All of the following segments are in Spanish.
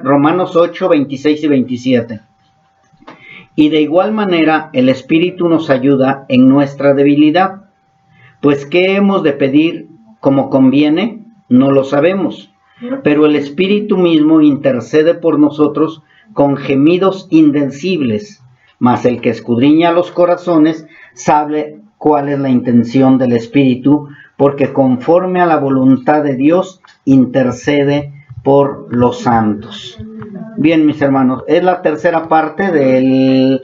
Romanos 8, 26 y 27. Y de igual manera el Espíritu nos ayuda en nuestra debilidad, pues ¿qué hemos de pedir como conviene? No lo sabemos, pero el Espíritu mismo intercede por nosotros con gemidos indecibles, mas el que escudriña los corazones sabe cuál es la intención del Espíritu, porque conforme a la voluntad de Dios intercede por los santos. Bien, mis hermanos, es la tercera parte del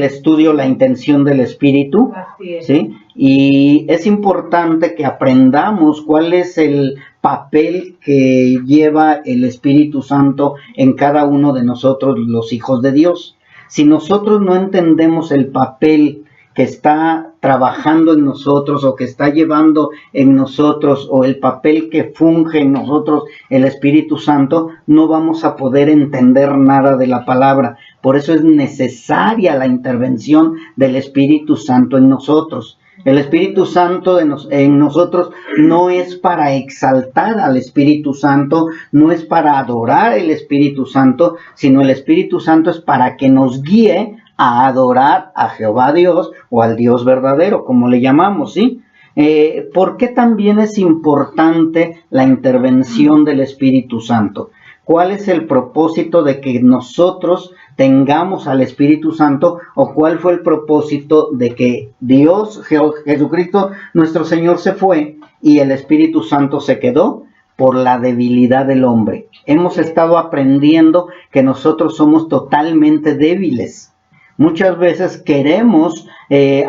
estudio, la intención del Espíritu, ¿sí? Y es importante que aprendamos cuál es el papel que lleva el Espíritu Santo en cada uno de nosotros, los hijos de Dios. Si nosotros no entendemos el papel que está trabajando en nosotros o que está llevando en nosotros, o el papel que funge en nosotros el Espíritu Santo, no vamos a poder entender nada de la palabra. Por eso es necesaria la intervención del Espíritu Santo en nosotros. El Espíritu Santo en nosotros no es para exaltar al Espíritu Santo, no es para adorar al Espíritu Santo, sino el Espíritu Santo es para que nos guíe a adorar a Jehová Dios o al Dios verdadero, como le llamamos, ¿sí? ¿Por qué también es importante la intervención del Espíritu Santo? ¿Cuál es el propósito de que nosotros tengamos al Espíritu Santo, o cuál fue el propósito de que Dios, Jesucristo, nuestro Señor, se fue y el Espíritu Santo se quedó? Por la debilidad del hombre. Hemos estado aprendiendo que nosotros somos totalmente débiles. Muchas veces queremos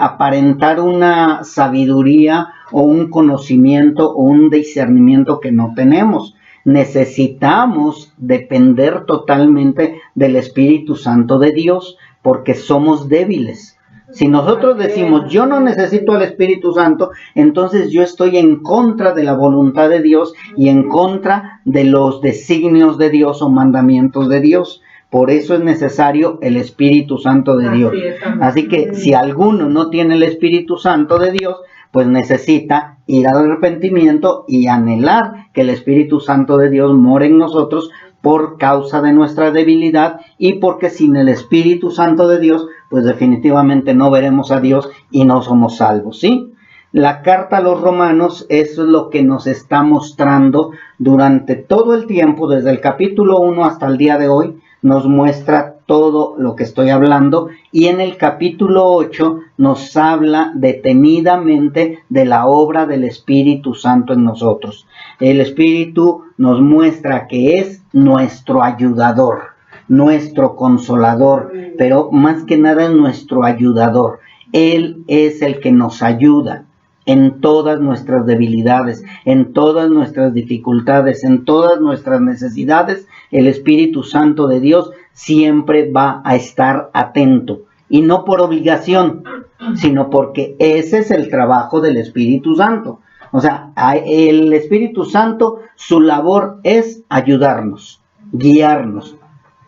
aparentar una sabiduría o un conocimiento o un discernimiento que no tenemos. Necesitamos depender totalmente del Espíritu Santo de Dios, porque somos débiles. Si nosotros decimos, yo no necesito al Espíritu Santo, entonces yo estoy en contra de la voluntad de Dios y en contra de los designios de Dios o mandamientos de Dios. Por eso es necesario el Espíritu Santo de Dios. Así que si alguno no tiene el Espíritu Santo de Dios, pues necesita ir al arrepentimiento y anhelar que el Espíritu Santo de Dios more en nosotros por causa de nuestra debilidad, y porque sin el Espíritu Santo de Dios, pues definitivamente no veremos a Dios y no somos salvos, ¿sí? La carta a los Romanos es lo que nos está mostrando durante todo el tiempo, desde el capítulo 1 hasta el día de hoy, nos muestra todo lo que estoy hablando, y en el capítulo 8 nos habla detenidamente de la obra del Espíritu Santo en nosotros. El Espíritu nos muestra que es nuestro ayudador, nuestro consolador, pero más que nada es nuestro ayudador. Él es el que nos ayuda en todas nuestras debilidades, en todas nuestras dificultades, en todas nuestras necesidades. El Espíritu Santo de Dios siempre va a estar atento, y no por obligación, sino porque ese es el trabajo del Espíritu Santo. O sea, el Espíritu Santo, su labor es ayudarnos, guiarnos,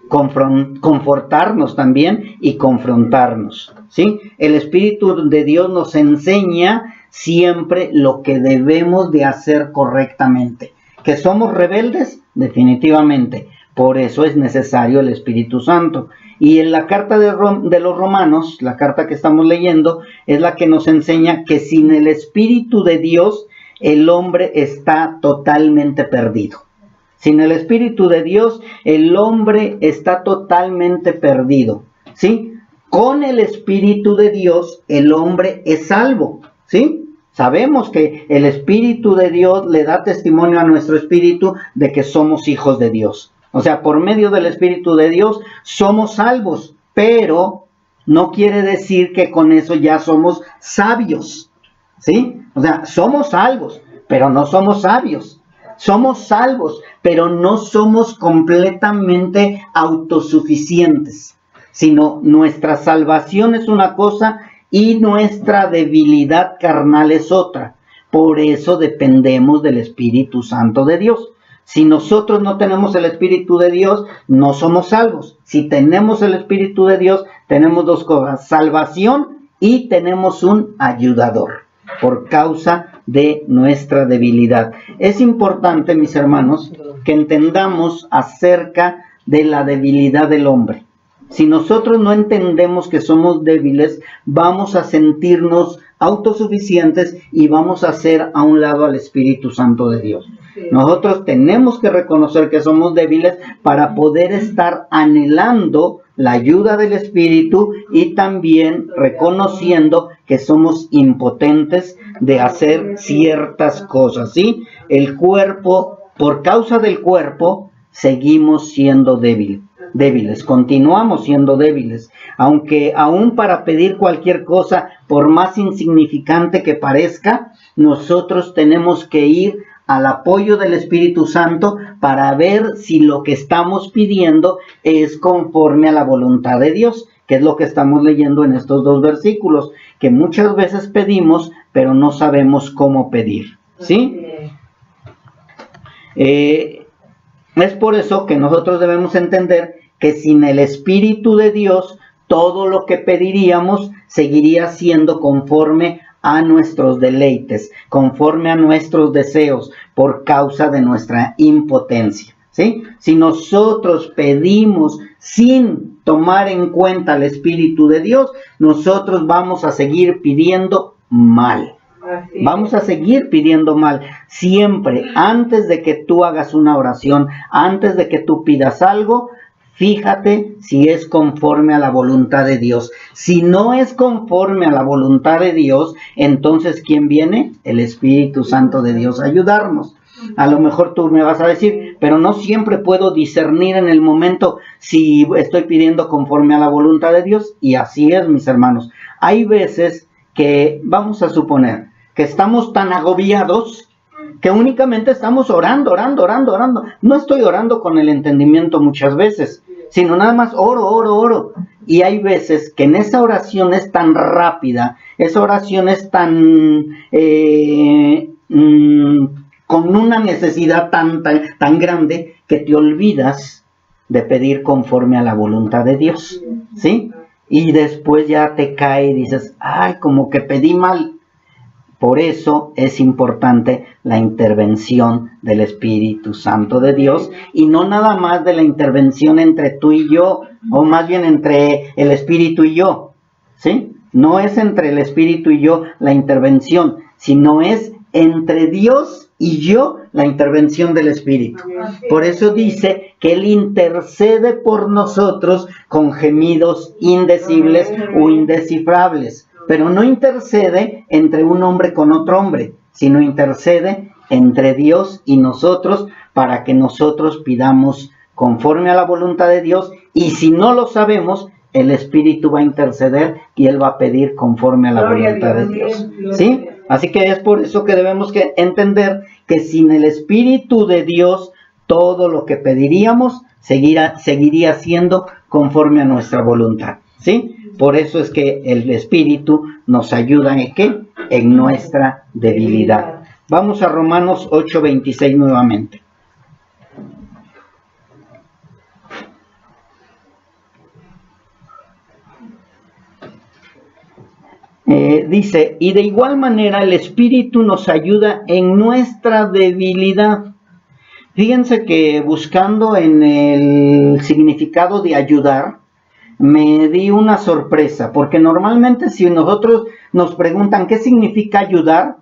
confortarnos también y confrontarnos, ¿sí? El Espíritu de Dios nos enseña siempre lo que debemos de hacer correctamente. ¿Que somos rebeldes? Definitivamente. Por eso es necesario el Espíritu Santo. Y en la carta de los Romanos, la carta que estamos leyendo, es la que nos enseña que sin el Espíritu de Dios, el hombre está totalmente perdido. Sin el Espíritu de Dios, el hombre está totalmente perdido, ¿sí? Con el Espíritu de Dios, el hombre es salvo, ¿sí? Sabemos que el Espíritu de Dios le da testimonio a nuestro espíritu de que somos hijos de Dios. O sea, por medio del Espíritu de Dios somos salvos, pero no quiere decir que con eso ya somos sabios, ¿sí? O sea, somos salvos, pero no somos sabios. Somos salvos, pero no somos completamente autosuficientes, sino nuestra salvación es una cosa y nuestra debilidad carnal es otra. Por eso dependemos del Espíritu Santo de Dios. Si nosotros no tenemos el Espíritu de Dios, no somos salvos. Si tenemos el Espíritu de Dios, tenemos dos cosas: salvación y tenemos un ayudador, por causa de nuestra debilidad. Es importante, mis hermanos, que entendamos acerca de la debilidad del hombre. Si nosotros no entendemos que somos débiles, vamos a sentirnos autosuficientes y vamos a hacer a un lado al Espíritu Santo de Dios. Nosotros tenemos que reconocer que somos débiles para poder estar anhelando la ayuda del Espíritu y también reconociendo que somos impotentes de hacer ciertas cosas, ¿sí? El cuerpo, por causa del cuerpo, seguimos siendo débiles, continuamos siendo débiles, aunque aún para pedir cualquier cosa, por más insignificante que parezca, nosotros tenemos que ir al apoyo del Espíritu Santo para ver si lo que estamos pidiendo es conforme a la voluntad de Dios, que es lo que estamos leyendo en estos dos versículos, que muchas veces pedimos, pero no sabemos cómo pedir, ¿sí? Es por eso que nosotros debemos entender que sin el Espíritu de Dios, todo lo que pediríamos seguiría siendo conforme a nuestros deleites, conforme a nuestros deseos, por causa de nuestra impotencia, ¿sí? Si nosotros pedimos sin tomar en cuenta el Espíritu de Dios, nosotros vamos a seguir pidiendo mal. Vamos a seguir pidiendo mal. Siempre, antes de que tú hagas una oración, antes de que tú pidas algo, fíjate si es conforme a la voluntad de Dios. Si no es conforme a la voluntad de Dios, entonces ¿quién viene? El Espíritu Santo de Dios a ayudarnos. A lo mejor tú me vas a decir, pero no siempre puedo discernir en el momento si estoy pidiendo conforme a la voluntad de Dios. Y así es, mis hermanos. Hay veces que, vamos a suponer, que estamos tan agobiados que únicamente estamos orando. No estoy orando con el entendimiento muchas veces, sino nada más oro. Y hay veces que en esa oración es tan rápida, esa oración es tan con una necesidad tan grande que te olvidas de pedir conforme a la voluntad de Dios, ¿sí? Y después ya te cae y dices, ay, como que pedí mal. Por eso es importante la intervención del Espíritu Santo de Dios y no nada más de la intervención entre tú y yo, o más bien entre el Espíritu y yo, ¿sí? No es entre el Espíritu y yo la intervención, sino es entre Dios y yo la intervención del Espíritu. Por eso dice que Él intercede por nosotros con gemidos indecibles o indescifrables. Pero no intercede entre un hombre con otro hombre, sino intercede entre Dios y nosotros para que nosotros pidamos conforme a la voluntad de Dios. Y si no lo sabemos, el Espíritu va a interceder y Él va a pedir conforme a la voluntad de Dios, ¿sí? Así que es por eso que debemos que entender que sin el Espíritu de Dios, todo lo que pediríamos seguiría siendo conforme a nuestra voluntad, ¿sí? Por eso es que el Espíritu nos ayuda en ¿qué? En nuestra debilidad. Vamos a Romanos 8:26 nuevamente. Dice, y de igual manera el Espíritu nos ayuda en nuestra debilidad. Fíjense que buscando en el significado de ayudar, me di una sorpresa, porque normalmente si nosotros nos preguntan qué significa ayudar,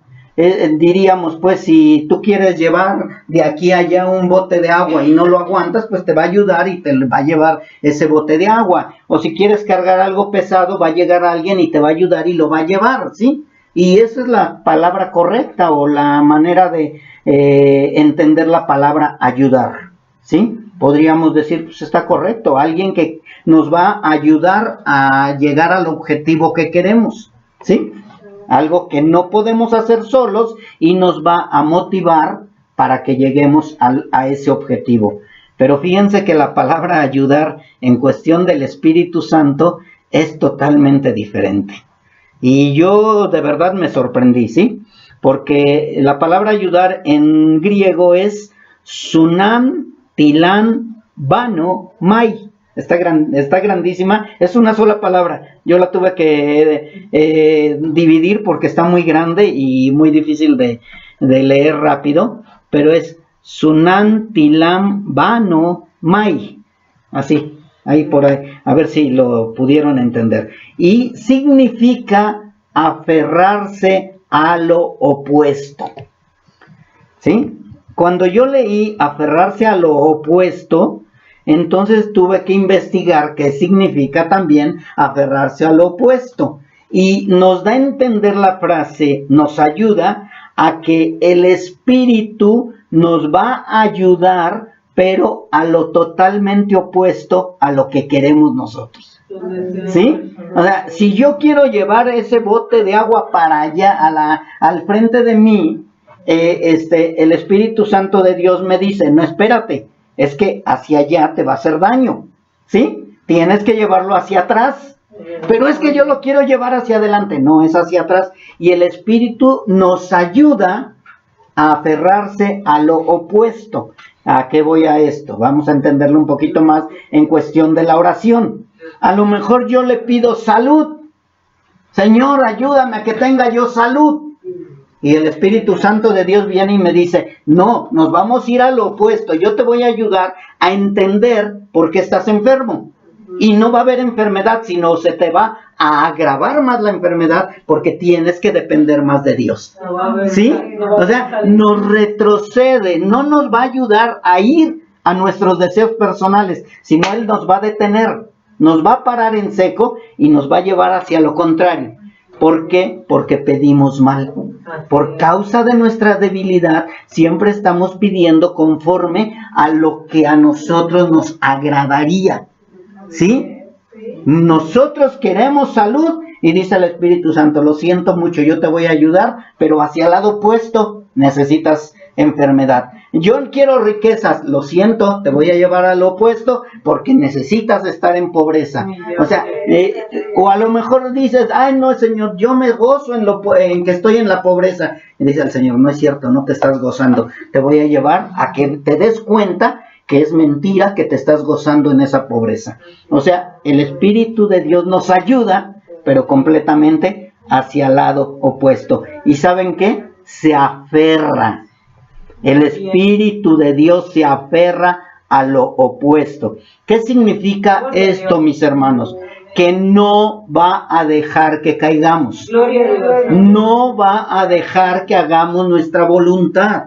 diríamos, pues si tú quieres llevar de aquí a allá un bote de agua y no lo aguantas, pues te va a ayudar y te va a llevar ese bote de agua. O si quieres cargar algo pesado, va a llegar alguien y te va a ayudar y lo va a llevar, ¿sí? Y esa es la palabra correcta o la manera de entender la palabra ayudar, ¿sí? Podríamos decir, pues está correcto, alguien que nos va a ayudar a llegar al objetivo que queremos, ¿sí? Algo que no podemos hacer solos y nos va a motivar para que lleguemos a ese objetivo. Pero fíjense que la palabra ayudar en cuestión del Espíritu Santo es totalmente diferente. Y yo de verdad me sorprendí, ¿sí? Porque la palabra ayudar en griego es sunan, tilan, bano, mai. Está grandísima, es una sola palabra. Yo la tuve que dividir porque está muy grande y muy difícil de leer rápido, pero es Sunan Tilam Bano Mai. así, ahí por ahí, a ver si lo pudieron entender. Y significa aferrarse a lo opuesto, ¿sí? Cuando yo leí aferrarse a lo opuesto, entonces tuve que investigar qué significa también aferrarse a lo opuesto. Y nos da a entender la frase, nos ayuda a que el espíritu nos va a ayudar, pero a lo totalmente opuesto a lo que queremos nosotros. ¿Sí? O sea, si yo quiero llevar ese bote de agua para allá, al frente de mí, el Espíritu Santo de Dios me dice, no, espérate, es que hacia allá te va a hacer daño, ¿sí? Tienes que llevarlo hacia atrás. Pero es que yo lo quiero llevar hacia adelante, no, es hacia atrás. Y el Espíritu nos ayuda a aferrarse a lo opuesto. ¿A qué voy a esto? Vamos a entenderlo un poquito más en cuestión de la oración. A lo mejor yo le pido salud. Señor, ayúdame a que tenga yo salud. Y el Espíritu Santo de Dios viene y me dice, no, nos vamos a ir a lo opuesto. Yo te voy a ayudar a entender por qué estás enfermo. Y no va a haber enfermedad, sino se te va a agravar más la enfermedad porque tienes que depender más de Dios. ¿Sí? O sea, nos retrocede, no nos va a ayudar a ir a nuestros deseos personales, sino Él nos va a detener, nos va a parar en seco y nos va a llevar hacia lo contrario. ¿Por qué? Porque pedimos mal. Por causa de nuestra debilidad, siempre estamos pidiendo conforme a lo que a nosotros nos agradaría. ¿Sí? Nosotros queremos salud y dice el Espíritu Santo, lo siento mucho, yo te voy a ayudar, pero hacia el lado opuesto necesitas enfermedad. Yo quiero riquezas, lo siento, te voy a llevar a lo opuesto porque necesitas estar en pobreza. O sea, o a lo mejor dices, ay no Señor, yo me gozo en que estoy en la pobreza. Y dice el Señor, no es cierto, no te estás gozando, te voy a llevar a que te des cuenta que es mentira que te estás gozando en esa pobreza. O sea, el Espíritu de Dios nos ayuda, pero completamente hacia el lado opuesto. ¿Y saben qué? Se aferra. El Espíritu de Dios se aferra a lo opuesto. ¿Qué significa esto, mis hermanos? Que no va a dejar que caigamos. No va a dejar que hagamos nuestra voluntad.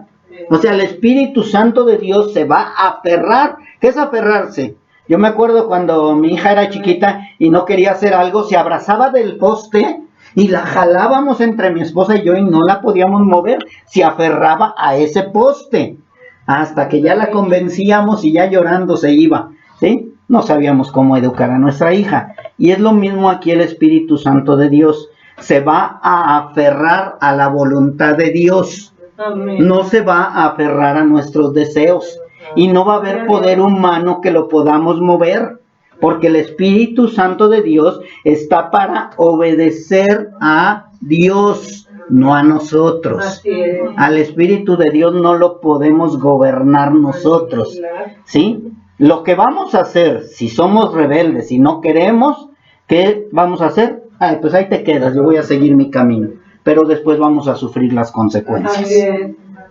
O sea, el Espíritu Santo de Dios se va a aferrar. ¿Qué es aferrarse? Yo me acuerdo cuando mi hija era chiquita y no quería hacer algo, se abrazaba del poste y la jalábamos entre mi esposa y yo y no la podíamos mover. Se aferraba a ese poste hasta que ya la convencíamos y ya llorando se iba, ¿sí? No sabíamos cómo educar a nuestra hija. Y es lo mismo aquí el Espíritu Santo de Dios. Se va a aferrar a la voluntad de Dios. No se va a aferrar a nuestros deseos y no va a haber poder humano que lo podamos mover, porque el Espíritu Santo de Dios está para obedecer a Dios, no a nosotros. Al Espíritu de Dios no lo podemos gobernar nosotros, ¿sí? Lo que vamos a hacer si somos rebeldes y no queremos, ¿qué vamos a hacer? Ay, pues ahí te quedas, yo voy a seguir mi camino. Pero después vamos a sufrir las consecuencias.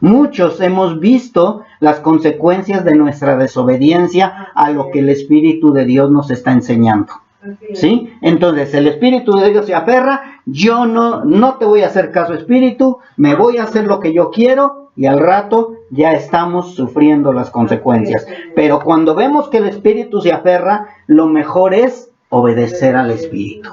Muchos hemos visto las consecuencias de nuestra desobediencia a lo que el Espíritu de Dios nos está enseñando. ¿Sí? Entonces el Espíritu de Dios se aferra, yo no te voy a hacer caso, Espíritu, me voy a hacer lo que yo quiero y al rato ya estamos sufriendo las consecuencias. Pero cuando vemos que el Espíritu se aferra, lo mejor es obedecer al Espíritu.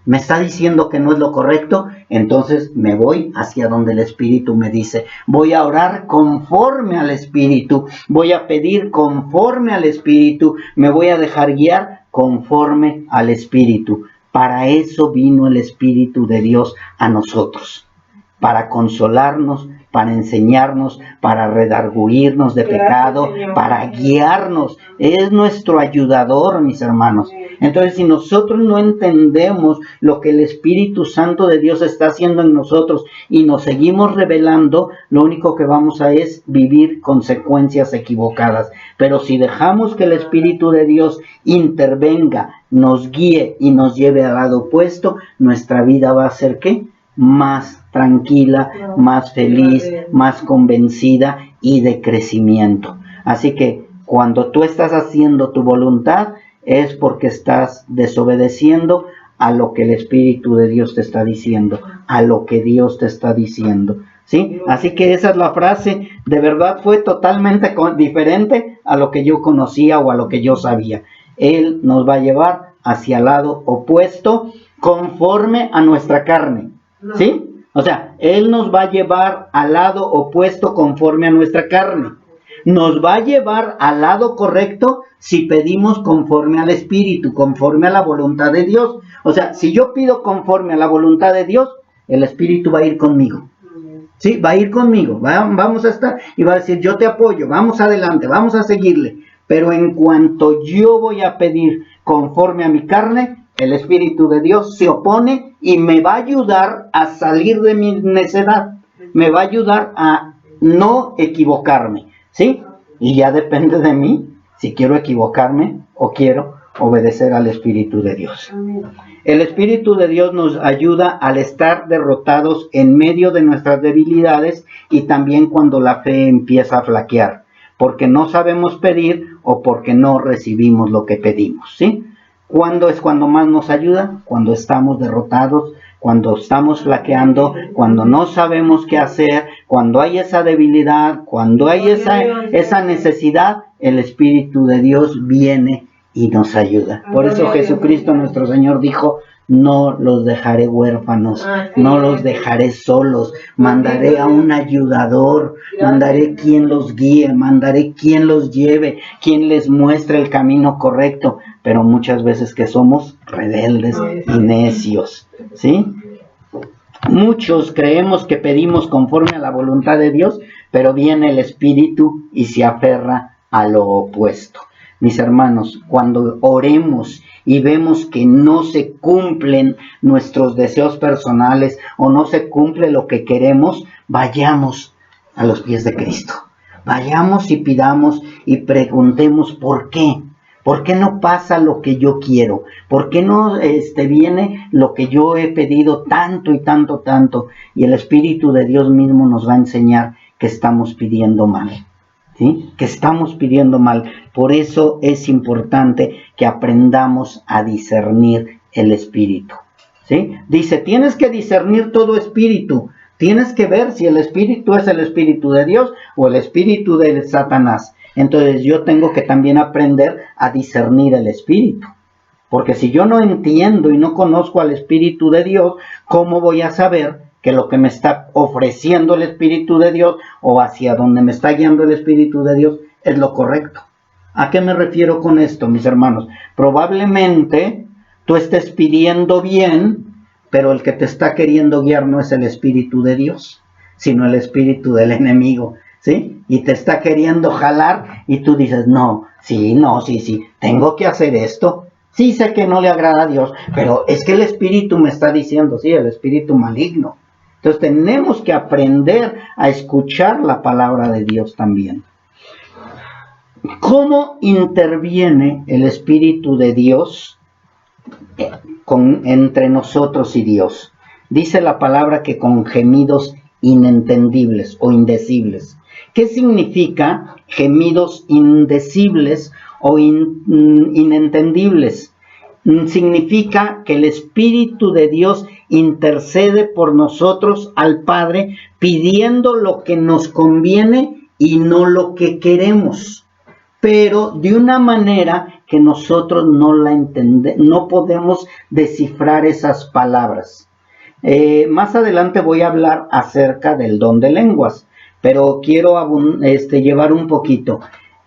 Me está diciendo que no es lo correcto, entonces me voy hacia donde el Espíritu me dice. Voy a orar conforme al Espíritu, voy a pedir conforme al Espíritu, me voy a dejar guiar conforme al Espíritu. Para eso vino el Espíritu de Dios a nosotros, para consolarnos, para enseñarnos, para redarguirnos de pecado, para guiarnos. Es nuestro ayudador, mis hermanos. Entonces, si nosotros no entendemos lo que el Espíritu Santo de Dios está haciendo en nosotros y nos seguimos rebelando, lo único que vamos a es vivir consecuencias equivocadas. Pero si dejamos que el Espíritu de Dios intervenga, nos guíe y nos lleve al lado opuesto, nuestra vida va a ser ¿qué? Más tranquila, más feliz, más convencida y de crecimiento. Así que Cuando tú estás haciendo tu voluntad es porque estás desobedeciendo a lo que el Espíritu de Dios te está diciendo, a lo que Dios te está diciendo, ¿sí? Así que esa es la frase. De verdad fue totalmente diferente a lo que yo conocía o a lo que yo sabía. Él nos va a llevar hacia el lado opuesto conforme a nuestra carne, ¿sí? O sea, Él nos va a llevar al lado opuesto conforme a nuestra carne. Nos va a llevar al lado correcto si pedimos conforme al Espíritu, conforme a la voluntad de Dios. O sea, si yo pido conforme a la voluntad de Dios, el Espíritu va a ir conmigo. Sí, va a ir conmigo, vamos a estar y va a decir, yo te apoyo, vamos adelante, vamos a seguirle. Pero en cuanto yo voy a pedir conforme a mi carne, el Espíritu de Dios se opone y me va a ayudar a salir de mi necedad, me va a ayudar a no equivocarme, ¿sí? Y ya depende de mí si quiero equivocarme o quiero obedecer al Espíritu de Dios. El Espíritu de Dios nos ayuda al estar derrotados en medio de nuestras debilidades y también cuando la fe empieza a flaquear, porque no sabemos pedir o porque no recibimos lo que pedimos, ¿sí? ¿Cuándo es cuando más nos ayuda? Cuando estamos derrotados, cuando estamos flaqueando, cuando no sabemos qué hacer, cuando hay esa debilidad, cuando hay esa necesidad, el Espíritu de Dios viene y nos ayuda. Por eso Jesucristo nuestro Señor dijo, no los dejaré huérfanos, no los dejaré solos, mandaré a un ayudador, mandaré quien los guíe, mandaré quien los lleve, quien les muestre el camino correcto, pero muchas veces que somos rebeldes y necios, ¿sí? Muchos creemos que pedimos conforme a la voluntad de Dios, pero viene el Espíritu y se aferra a lo opuesto. Mis hermanos, cuando oremos y vemos que no se cumplen nuestros deseos personales o no se cumple lo que queremos, vayamos a los pies de Cristo. Vayamos y pidamos y preguntemos por qué. ¿Por qué no pasa lo que yo quiero? ¿Por qué no viene lo que yo he pedido tanto y tanto, tanto? Y el Espíritu de Dios mismo nos va a enseñar que estamos pidiendo mal. ¿Sí? Que estamos pidiendo mal. Por eso es importante que aprendamos a discernir el espíritu, ¿sí? Dice, tienes que discernir todo espíritu. Tienes que ver si el espíritu es el espíritu de Dios o el espíritu de Satanás. Entonces yo tengo que también aprender a discernir el espíritu. Porque si yo no entiendo y no conozco al Espíritu de Dios, ¿cómo voy a saber que lo que me está ofreciendo el Espíritu de Dios o hacia donde me está guiando el Espíritu de Dios es lo correcto? ¿A qué me refiero con esto, mis hermanos? Probablemente tú estés pidiendo bien, pero el que te está queriendo guiar no es el Espíritu de Dios, sino el espíritu del enemigo, ¿sí? Y te está queriendo jalar y tú dices, sí, tengo que hacer esto. Sí sé que no le agrada a Dios, pero es que el espíritu me está diciendo, sí, el espíritu maligno. Entonces tenemos que aprender a escuchar la palabra de Dios también. ¿Cómo interviene el Espíritu de Dios entre nosotros y Dios? Dice la palabra que con gemidos inentendibles o indecibles. ¿Qué significa gemidos indecibles o inentendibles? Significa que el Espíritu de Dios intercede por nosotros al Padre pidiendo lo que nos conviene y no lo que queremos, pero de una manera que nosotros no la entendemos, no podemos descifrar esas palabras. Más adelante voy a hablar acerca del don de lenguas, pero quiero llevar un poquito.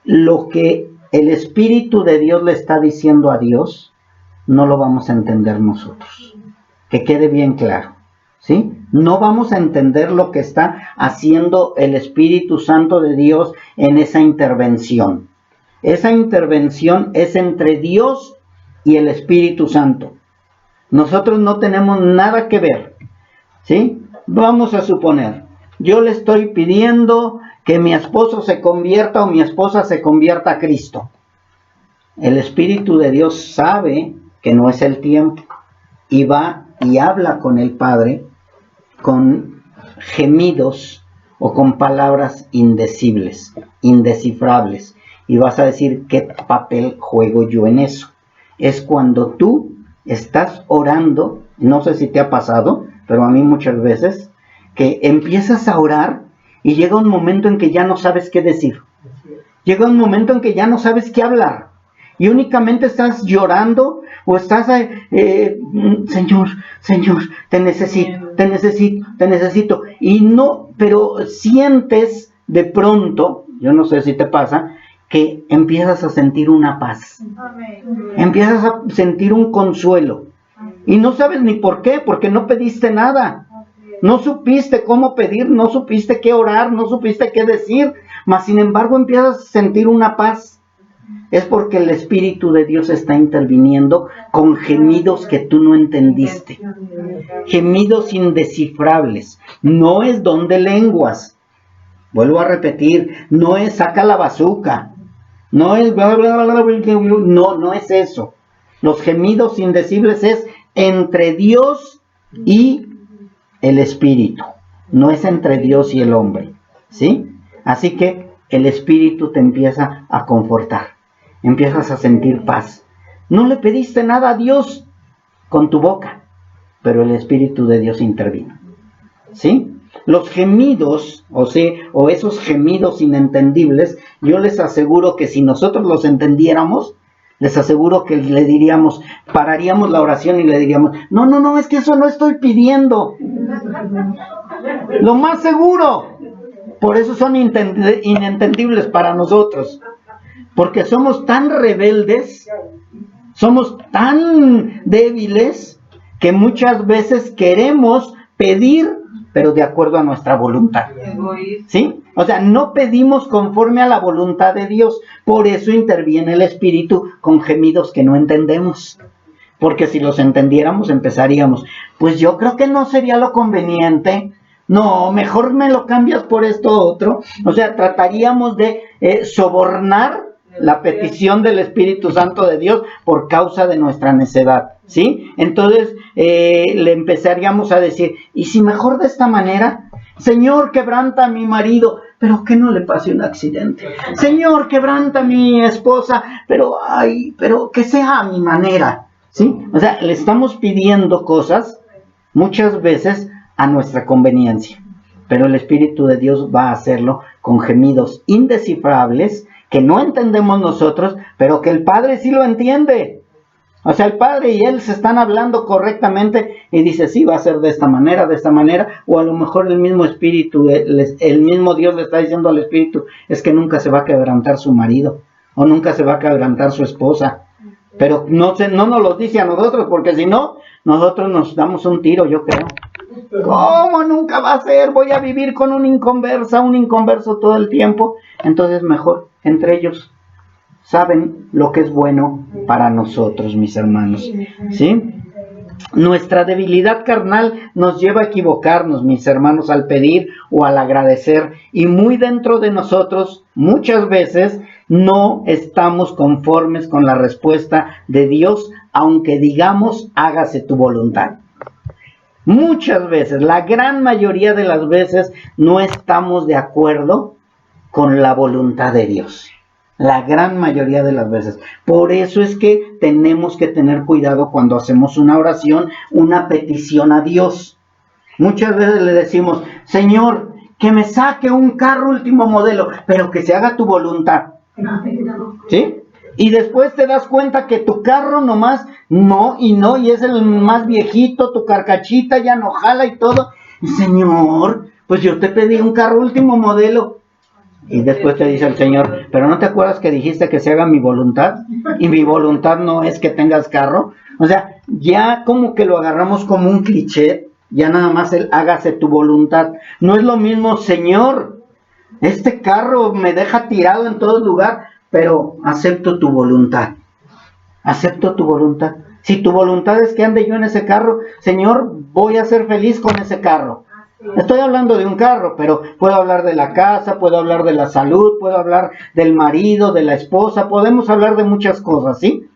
Lo que el Espíritu de Dios le está diciendo a Dios, no lo vamos a entender nosotros. Que quede bien claro, ¿sí? No vamos a entender lo que está haciendo el Espíritu Santo de Dios en esa intervención. Esa intervención es entre Dios y el Espíritu Santo. Nosotros no tenemos nada que ver, ¿sí? Vamos a suponer, yo le estoy pidiendo que mi esposo se convierta o mi esposa se convierta a Cristo. El Espíritu de Dios sabe que no es el tiempo y va y habla con el Padre con gemidos o con palabras indecibles, indescifrables. y vas a decir, ¿qué papel juego yo en eso? Es cuando tú estás orando, no sé si te ha pasado, pero a mí muchas veces, que empiezas a orar y llega un momento en que ya no sabes qué decir. Llega un momento en que ya no sabes qué hablar. Y únicamente estás llorando o estás, Señor, te necesito. Y no, pero sientes de pronto, yo no sé si te pasa, que empiezas a sentir una paz. Empiezas a sentir un consuelo. Y no sabes ni por qué, porque no pediste nada. No supiste cómo pedir, no supiste qué orar, no supiste qué decir, mas sin embargo empiezas a sentir una paz. Es porque el Espíritu de Dios está interviniendo con gemidos que tú no entendiste. Gemidos indescifrables. No es don de lenguas. Vuelvo a repetir, no es saca la bazuca. No es no es eso. Los gemidos indecibles es entre Dios y el Espíritu. No es entre Dios y el hombre. ¿Sí? Así que el Espíritu te empieza a confortar. Empiezas a sentir paz. No le pediste nada a Dios con tu boca, pero el Espíritu de Dios intervino. ¿Sí? Los gemidos, o esos gemidos inentendibles, yo les aseguro que si nosotros los entendiéramos, les aseguro que le diríamos, pararíamos la oración y le diríamos, no, es que eso no estoy pidiendo. Lo más seguro. Por eso son inentendibles para nosotros. Porque somos tan rebeldes, somos tan débiles, que muchas veces queremos pedir, pero de acuerdo a nuestra voluntad. ¿Sí? O sea, no pedimos conforme a la voluntad de Dios. Por eso interviene el Espíritu con gemidos que no entendemos. Porque si los entendiéramos, empezaríamos, pues yo creo que no sería lo conveniente. No, mejor me lo cambias por esto otro. O sea, trataríamos de sobornar la petición del Espíritu Santo de Dios por causa de nuestra necedad, ¿sí? Entonces le empezaríamos a decir, ¿y si mejor de esta manera? Señor, quebranta a mi marido, pero que no le pase un accidente. Señor, quebranta a mi esposa, pero que sea a mi manera, ¿sí? O sea, le estamos pidiendo cosas muchas veces a nuestra conveniencia, pero el Espíritu de Dios va a hacerlo con gemidos indescifrables que no entendemos nosotros, pero que el Padre sí lo entiende. O sea, el Padre y Él se están hablando correctamente y dice, sí, va a ser de esta manera, o a lo mejor el mismo Espíritu, el mismo Dios le está diciendo al Espíritu, es que nunca se va a quebrantar su marido, o nunca se va a quebrantar su esposa. Pero no nos lo dice a nosotros, porque si no, nosotros nos damos un tiro, yo creo. ¿Cómo nunca va a ser? Voy a vivir con un inconverso todo el tiempo. Entonces mejor, entre ellos saben lo que es bueno para nosotros, mis hermanos. ¿Sí? Nuestra debilidad carnal nos lleva a equivocarnos, mis hermanos, al pedir o al agradecer. Y muy dentro de nosotros, muchas veces, no estamos conformes con la respuesta de Dios, aunque digamos, hágase tu voluntad. Muchas veces, la gran mayoría de las veces, no estamos de acuerdo con la voluntad de Dios. La gran mayoría de las veces. Por eso es que tenemos que tener cuidado cuando hacemos una oración, una petición a Dios. Muchas veces le decimos, Señor, que me saque un carro último modelo, pero que se haga tu voluntad. ¿Sí? Y después te das cuenta que tu carro nomás y es el más viejito, tu carcachita ya no jala y todo. Señor, pues yo te pedí un carro último modelo. Y después te dice el Señor, pero ¿no te acuerdas que dijiste que se haga mi voluntad? Y mi voluntad no es que tengas carro. O sea, ya como que lo agarramos como un cliché, ya nada más el hágase tu voluntad. No es lo mismo, Señor, este carro me deja tirado en todo lugar, pero acepto tu voluntad. Acepto tu voluntad. Si tu voluntad es que ande yo en ese carro, Señor, voy a ser feliz con ese carro. Estoy hablando de un carro, pero puedo hablar de la casa, puedo hablar de la salud, puedo hablar del marido, de la esposa, podemos hablar de muchas cosas, ¿sí?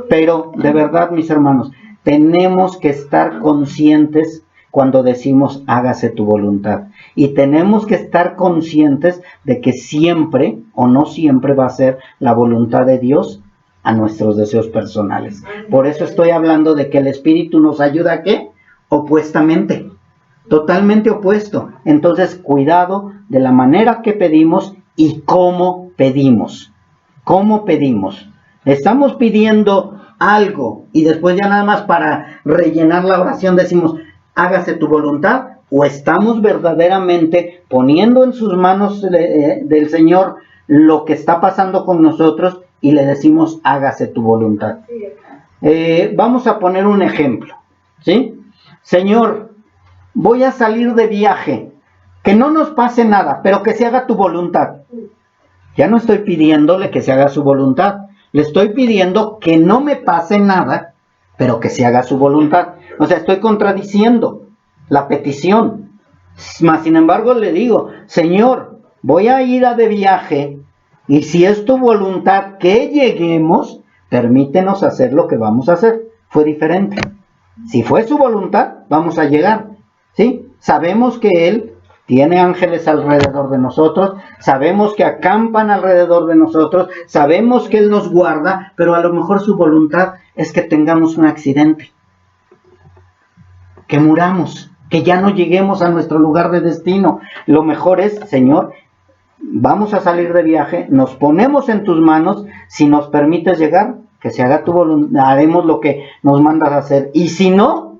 Pero de verdad, mis hermanos, tenemos que estar conscientes cuando decimos hágase tu voluntad. Y tenemos que estar conscientes de que siempre o no siempre va a ser la voluntad de Dios a nuestros deseos personales. Por eso estoy hablando de que el Espíritu nos ayuda ¿a qué? Opuestamente, totalmente opuesto. Entonces, cuidado de la manera que pedimos y cómo pedimos. ¿Cómo pedimos? Estamos pidiendo algo y después ya nada más para rellenar la oración decimos, hágase tu voluntad, o estamos verdaderamente poniendo en sus manos del Señor lo que está pasando con nosotros y le decimos, hágase tu voluntad. Vamos a poner un ejemplo, ¿sí? Señor, voy a salir de viaje, que no nos pase nada, pero que se haga tu voluntad. Ya no estoy pidiéndole que se haga su voluntad, le estoy pidiendo que no me pase nada, pero que se haga su voluntad. O sea, estoy contradiciendo la petición. Mas, sin embargo, le digo, Señor, voy a ir de viaje, y si es tu voluntad que lleguemos, permítenos hacer lo que vamos a hacer. Fue diferente. Si fue su voluntad, vamos a llegar, ¿sí? Sabemos que Él tiene ángeles alrededor de nosotros, sabemos que acampan alrededor de nosotros, sabemos que Él nos guarda, pero a lo mejor su voluntad es que tengamos un accidente, que muramos, que ya no lleguemos a nuestro lugar de destino. Lo mejor es, Señor, vamos a salir de viaje, nos ponemos en tus manos, si nos permites llegar, que se haga tu voluntad, haremos lo que nos mandas a hacer, y si no,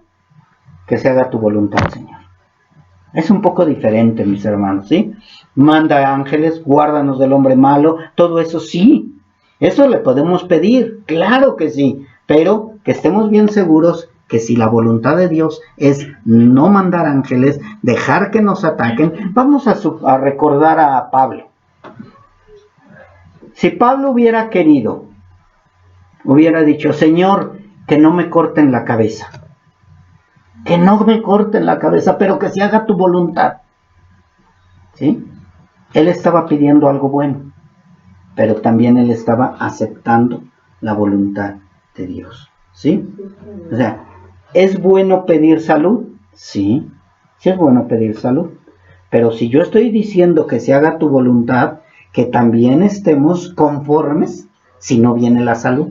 que se haga tu voluntad, Señor. Es un poco diferente, mis hermanos, ¿sí? Manda ángeles, guárdanos del hombre malo, todo eso sí, eso le podemos pedir, claro que sí, pero que estemos bien seguros que si la voluntad de Dios es no mandar ángeles, dejar que nos ataquen, vamos a recordar a Pablo. Si Pablo hubiera querido, hubiera dicho, Señor, que no me corten la cabeza. Que no me corten la cabeza, pero que se haga tu voluntad. ¿Sí? Él estaba pidiendo algo bueno, pero también él estaba aceptando la voluntad de Dios. ¿Sí? O sea, ¿es bueno pedir salud? Sí, sí es bueno pedir salud. Pero si yo estoy diciendo que se haga tu voluntad, que también estemos conformes si no viene la salud.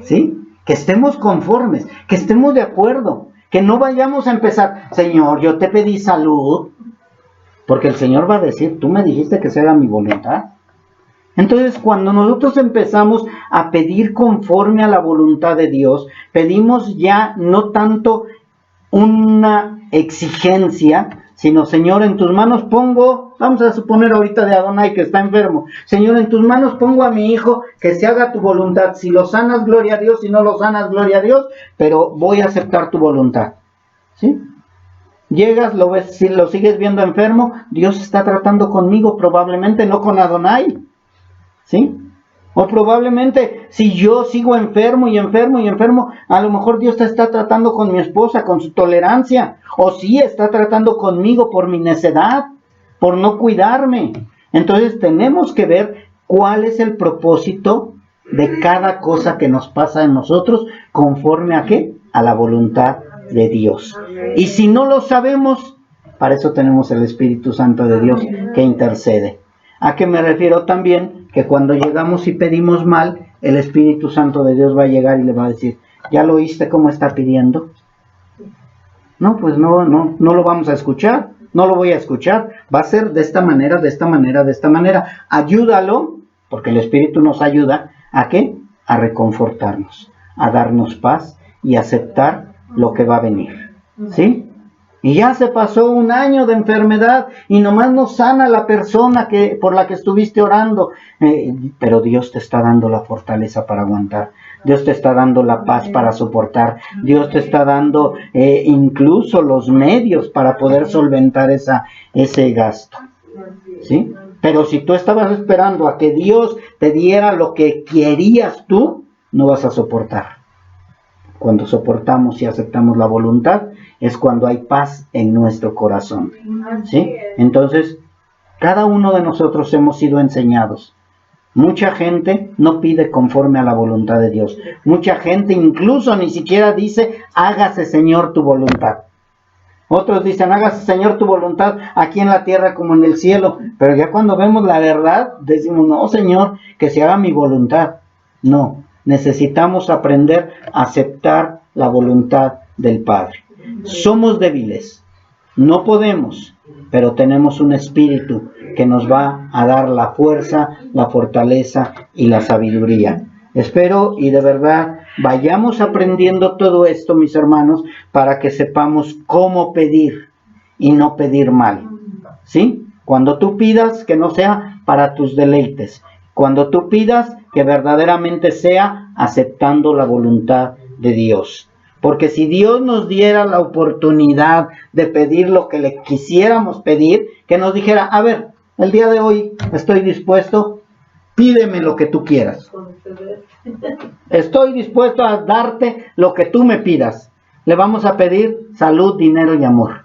¿Sí? Que estemos conformes, que estemos de acuerdo. Que no vayamos a empezar, Señor, yo te pedí salud, porque el Señor va a decir, tú me dijiste que se haga mi voluntad. Entonces, cuando nosotros empezamos a pedir conforme a la voluntad de Dios, pedimos ya no tanto una exigencia, sino, Señor, en tus manos pongo, vamos a suponer ahorita de Adonai que está enfermo, Señor, en tus manos pongo a mi hijo, que se haga tu voluntad, si lo sanas, gloria a Dios, si no lo sanas, gloria a Dios, pero voy a aceptar tu voluntad, ¿sí? Llegas, lo ves, si lo sigues viendo enfermo, Dios está tratando conmigo, probablemente no con Adonai, ¿sí? O probablemente si yo sigo enfermo y enfermo y enfermo, a lo mejor Dios te está tratando con mi esposa, con su tolerancia. O sí está tratando conmigo por mi necedad, por no cuidarme. Entonces tenemos que ver cuál es el propósito de cada cosa que nos pasa en nosotros, conforme a qué? A la voluntad de Dios. Y si no lo sabemos, para eso tenemos el Espíritu Santo de Dios que intercede. ¿A qué me refiero también? Que cuando llegamos y pedimos mal, el Espíritu Santo de Dios va a llegar y le va a decir, ¿ya lo oíste cómo está pidiendo? No, pues no lo vamos a escuchar, no lo voy a escuchar, va a ser de esta manera, de esta manera, de esta manera. Ayúdalo, porque el Espíritu nos ayuda, ¿a qué? A reconfortarnos, a darnos paz y aceptar lo que va a venir, ¿sí? Y ya se pasó un año de enfermedad y nomás no sana la persona por la que estuviste orando. Pero Dios te está dando la fortaleza para aguantar. Dios te está dando la paz para soportar. Dios te está dando incluso los medios para poder solventar ese gasto. ¿Sí? Pero si tú estabas esperando a que Dios te diera lo que querías tú, no vas a soportar. Cuando soportamos y aceptamos la voluntad, es cuando hay paz en nuestro corazón, ¿sí? Entonces, cada uno de nosotros hemos sido enseñados. Mucha gente no pide conforme a la voluntad de Dios. Mucha gente incluso ni siquiera dice, hágase, Señor, tu voluntad. Otros dicen, hágase Señor tu voluntad aquí en la tierra como en el cielo. Pero ya cuando vemos la verdad, decimos, no Señor, que se haga mi voluntad. No, necesitamos aprender a aceptar la voluntad del Padre. Somos débiles, no podemos, pero tenemos un espíritu que nos va a dar la fuerza, la fortaleza y la sabiduría. Espero y de verdad vayamos aprendiendo todo esto, mis hermanos, para que sepamos cómo pedir y no pedir mal. ¿Sí? Cuando tú pidas, que no sea para tus deleites. Cuando tú pidas, que verdaderamente sea aceptando la voluntad de Dios. Porque si Dios nos diera la oportunidad de pedir lo que le quisiéramos pedir, que nos dijera, a ver, el día de hoy estoy dispuesto, pídeme lo que tú quieras. Estoy dispuesto a darte lo que tú me pidas. Le vamos a pedir salud, dinero y amor.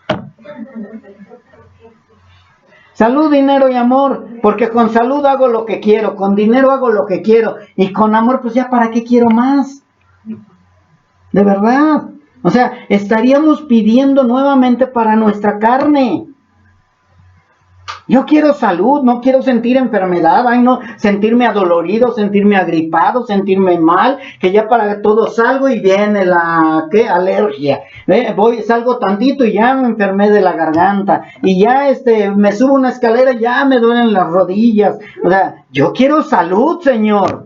Salud, dinero y amor, porque con salud hago lo que quiero, con dinero hago lo que quiero, y con amor, pues ya para qué quiero más. De verdad. O sea, estaríamos pidiendo nuevamente para nuestra carne. Yo quiero salud, no quiero sentir enfermedad, ay no, sentirme adolorido, sentirme agripado, sentirme mal, que ya para todo salgo y viene la alergia. Salgo tantito y ya me enfermé de la garganta, y ya me subo una escalera y ya me duelen las rodillas. O sea, yo quiero salud, Señor.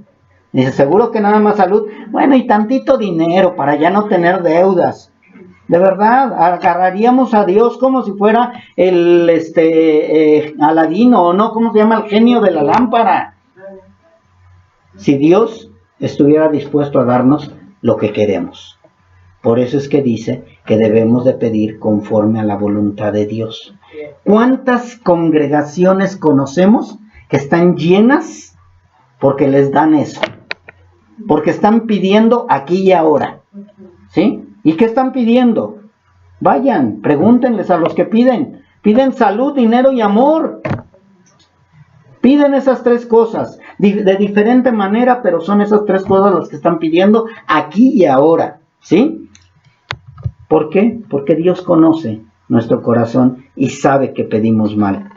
Dice, seguro que nada más salud. Bueno, y tantito dinero para ya no tener deudas. De verdad, agarraríamos a Dios como si fuera el Aladino, o no, ¿cómo se llama? El genio de la lámpara. Si Dios estuviera dispuesto a darnos lo que queremos. Por eso es que dice que debemos de pedir conforme a la voluntad de Dios. ¿Cuántas congregaciones conocemos que están llenas porque les dan eso? Porque están pidiendo aquí y ahora. ¿Sí? ¿Y qué están pidiendo? Vayan, pregúntenles a los que piden. Piden salud, dinero y amor. Piden esas tres cosas. De diferente manera, pero son esas tres cosas las que están pidiendo aquí y ahora. ¿Sí? ¿Por qué? Porque Dios conoce nuestro corazón y sabe que pedimos mal.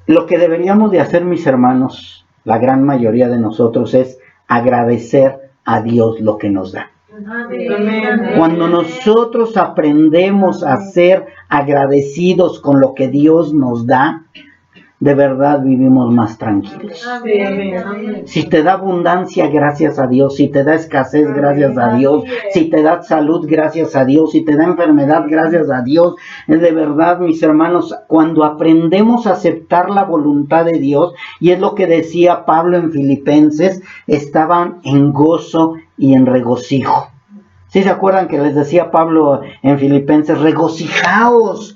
Lo que deberíamos de hacer, mis hermanos, la gran mayoría de nosotros, es agradecer a Dios lo que nos da. Amén. Cuando nosotros aprendemos a ser agradecidos con lo que Dios nos da, de verdad vivimos más tranquilos. Amén. Si te da abundancia, gracias a Dios. Si te da escasez, gracias a Dios. Si te da salud, gracias a Dios. Si te da enfermedad, gracias a Dios. De verdad, mis hermanos, cuando aprendemos a aceptar la voluntad de Dios, y es lo que decía Pablo en Filipenses, estaban en gozo y en regocijo. ¿Sí se acuerdan que les decía Pablo en Filipenses? Regocijaos,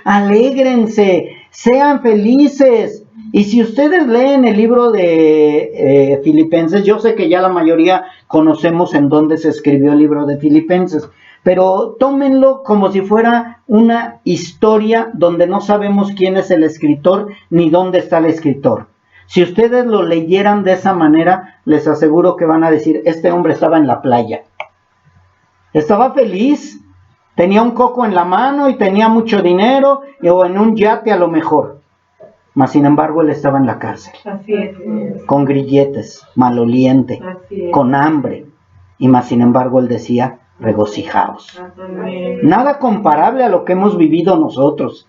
alégrense, sean felices. Y si ustedes leen el libro de Filipenses, yo sé que ya la mayoría conocemos en dónde se escribió el libro de Filipenses, pero tómenlo como si fuera una historia donde no sabemos quién es el escritor ni dónde está el escritor. Si ustedes lo leyeran de esa manera, les aseguro que van a decir, este hombre estaba en la playa. Estaba feliz, tenía un coco en la mano y tenía mucho dinero, o en un yate a lo mejor. Mas sin embargo, él estaba en la cárcel. Así es. Con grilletes, maloliente, con hambre. Y mas sin embargo, él decía, regocijaos. Nada comparable a lo que hemos vivido nosotros.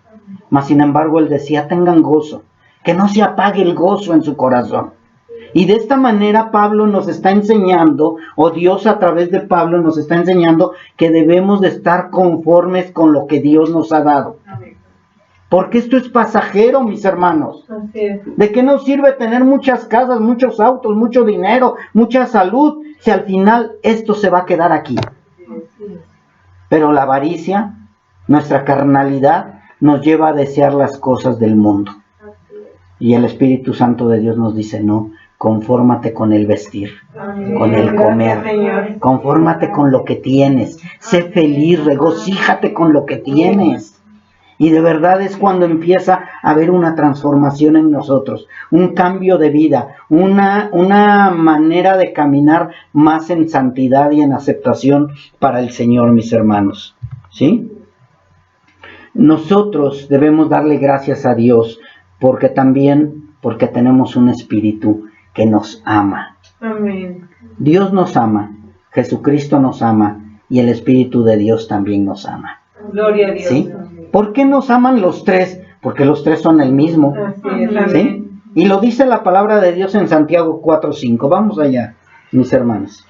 Mas sin embargo, él decía, tengan gozo. Que no se apague el gozo en su corazón. Y de esta manera Pablo nos está enseñando, o Dios a través de Pablo nos está enseñando, que debemos de estar conformes con lo que Dios nos ha dado. Porque esto es pasajero, mis hermanos. ¿De qué nos sirve tener muchas casas, muchos autos, mucho dinero, mucha salud, si al final esto se va a quedar aquí? Pero la avaricia, nuestra carnalidad, nos lleva a desear las cosas del mundo. Y el Espíritu Santo de Dios nos dice, no, confórmate con el vestir, con el comer, confórmate con lo que tienes, sé feliz, regocíjate con lo que tienes. Y de verdad es cuando empieza a haber una transformación en nosotros, un cambio de vida, una manera de caminar más en santidad y en aceptación para el Señor, mis hermanos. ¿sí? Nosotros debemos darle gracias a Dios porque tenemos un espíritu que nos ama. Amén. Dios nos ama, Jesucristo nos ama y el Espíritu de Dios también nos ama. Gloria a Dios. ¿Sí? ¿Por qué nos aman los tres? Porque los tres son el mismo. Así es, ¿Sí? amén. Y lo dice la palabra de Dios en Santiago 4:5. Vamos allá, mis hermanos.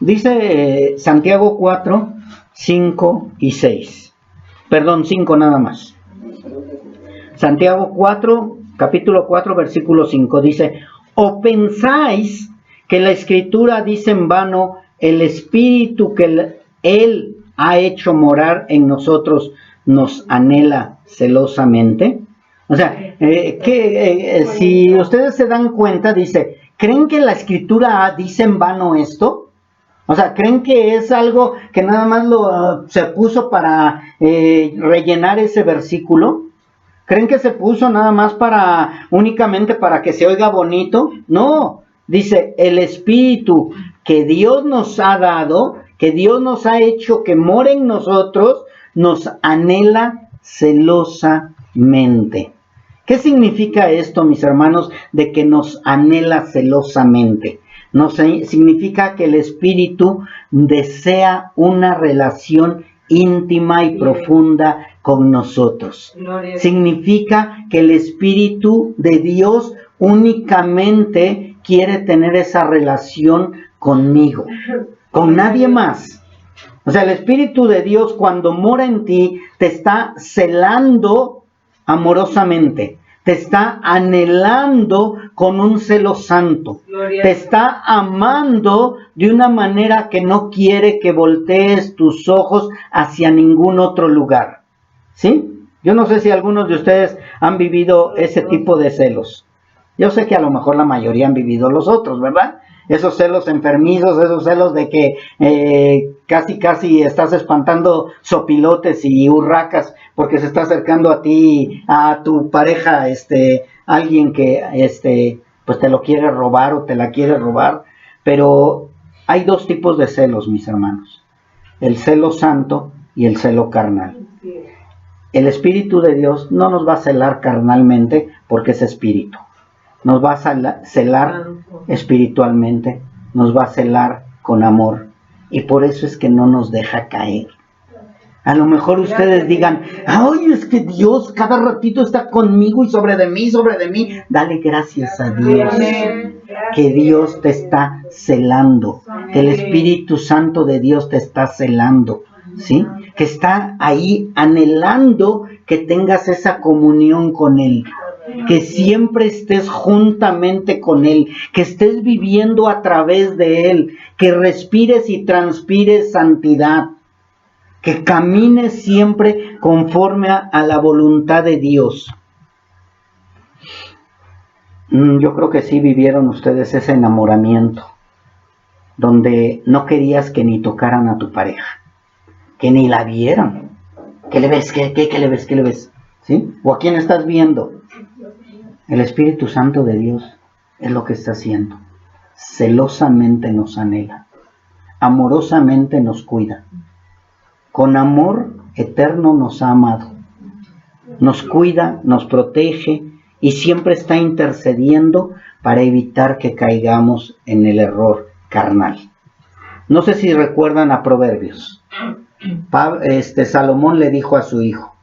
Dice Santiago 4, 5 y 6. Perdón, 5 nada más. Santiago 4, capítulo 4, versículo 5. Dice, ¿o pensáis que la Escritura dice en vano, el Espíritu que Él ha hecho morar en nosotros nos anhela celosamente? O sea, si ustedes se dan cuenta, dice, ¿creen que la Escritura dice en vano esto? O sea, ¿creen que es algo que nada más se puso para rellenar ese versículo? ¿Creen que se puso nada más únicamente para que se oiga bonito? No, dice, el Espíritu que Dios nos ha dado, que Dios nos ha hecho que more en nosotros, nos anhela celosamente. ¿Qué significa esto, mis hermanos, de que nos anhela celosamente? Significa que el Espíritu desea una relación íntima y profunda con nosotros. Significa que el Espíritu de Dios únicamente quiere tener esa relación conmigo, con nadie más. O sea, el Espíritu de Dios cuando mora en ti te está celando amorosamente. Te está anhelando con un celo santo. Te está amando de una manera que no quiere que voltees tus ojos hacia ningún otro lugar. ¿Sí? Yo no sé si algunos de ustedes han vivido ese tipo de celos. Yo sé que a lo mejor la mayoría han vivido los otros, ¿verdad? Esos celos enfermizos, esos celos de que casi estás espantando sopilotes y urracas porque se está acercando a ti, a tu pareja, alguien que pues te lo quiere robar o te la quiere robar. Pero hay dos tipos de celos, mis hermanos. El celo santo y el celo carnal. El Espíritu de Dios no nos va a celar carnalmente porque es espíritu. Nos va a celar espiritualmente, nos va a celar con amor. Y por eso es que no nos deja caer. A lo mejor ustedes digan, ay, es que Dios cada ratito está conmigo y sobre de mí. Dale gracias a Dios. Que Dios te está celando. Que el Espíritu Santo de Dios te está celando. ¿Sí? Que está ahí anhelando que tengas esa comunión con Él. Que siempre estés juntamente con Él, que estés viviendo a través de Él, que respires y transpires santidad, que camines siempre conforme a la voluntad de Dios. Yo creo que sí vivieron ustedes ese enamoramiento, donde no querías que ni tocaran a tu pareja, que ni la vieran. ¿Qué le ves? ¿Qué le ves? ¿Qué le ves? ¿Sí? ¿O a quién estás viendo? El Espíritu Santo de Dios es lo que está haciendo. Celosamente nos anhela. Amorosamente nos cuida. Con amor eterno nos ha amado. Nos cuida, nos protege y siempre está intercediendo para evitar que caigamos en el error carnal. No sé si recuerdan a Proverbios. Salomón le dijo a su hijo,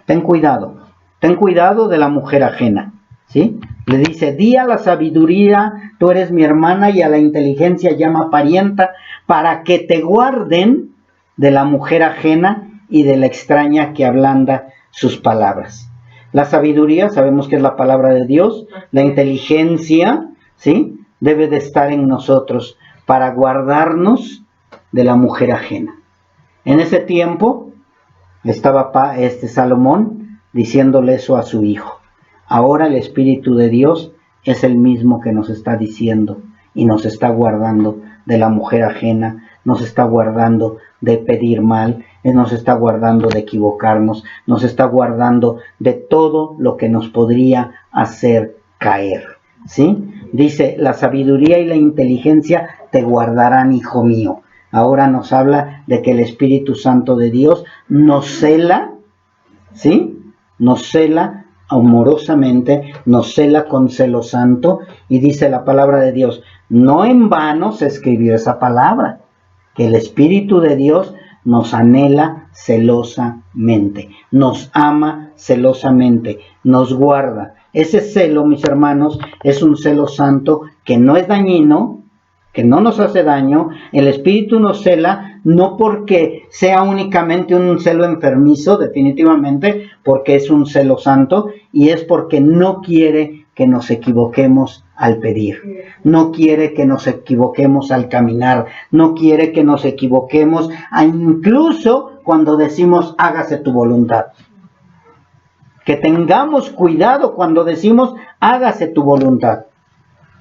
ten cuidado de la mujer ajena. ¿Sí? Le dice, di a la sabiduría, tú eres mi hermana, y a la inteligencia llama parienta, para que te guarden de la mujer ajena y de la extraña que ablanda sus palabras. La sabiduría, sabemos que es la palabra de Dios. La inteligencia, ¿sí? Debe de estar en nosotros para guardarnos de la mujer ajena. En ese tiempo estaba Salomón diciéndole eso a su hijo. Ahora el Espíritu de Dios es el mismo que nos está diciendo y nos está guardando de la mujer ajena, nos está guardando de pedir mal, nos está guardando de equivocarnos, nos está guardando de todo lo que nos podría hacer caer. ¿Sí? Dice, la sabiduría y la inteligencia te guardarán, hijo mío. Ahora nos habla de que el Espíritu Santo de Dios nos cela, ¿sí? Nos cela amorosamente, nos cela con celo santo, y dice la palabra de Dios, no en vano se escribió esa palabra, que el Espíritu de Dios nos anhela celosamente, nos ama celosamente, nos guarda. Ese celo, mis hermanos, es un celo santo que no es dañino, que no nos hace daño. El Espíritu nos cela no porque sea únicamente un celo enfermizo, definitivamente, porque es un celo santo, y es porque no quiere que nos equivoquemos al pedir, no quiere que nos equivoquemos al caminar, no quiere que nos equivoquemos incluso cuando decimos hágase tu voluntad. Que tengamos cuidado cuando decimos hágase tu voluntad,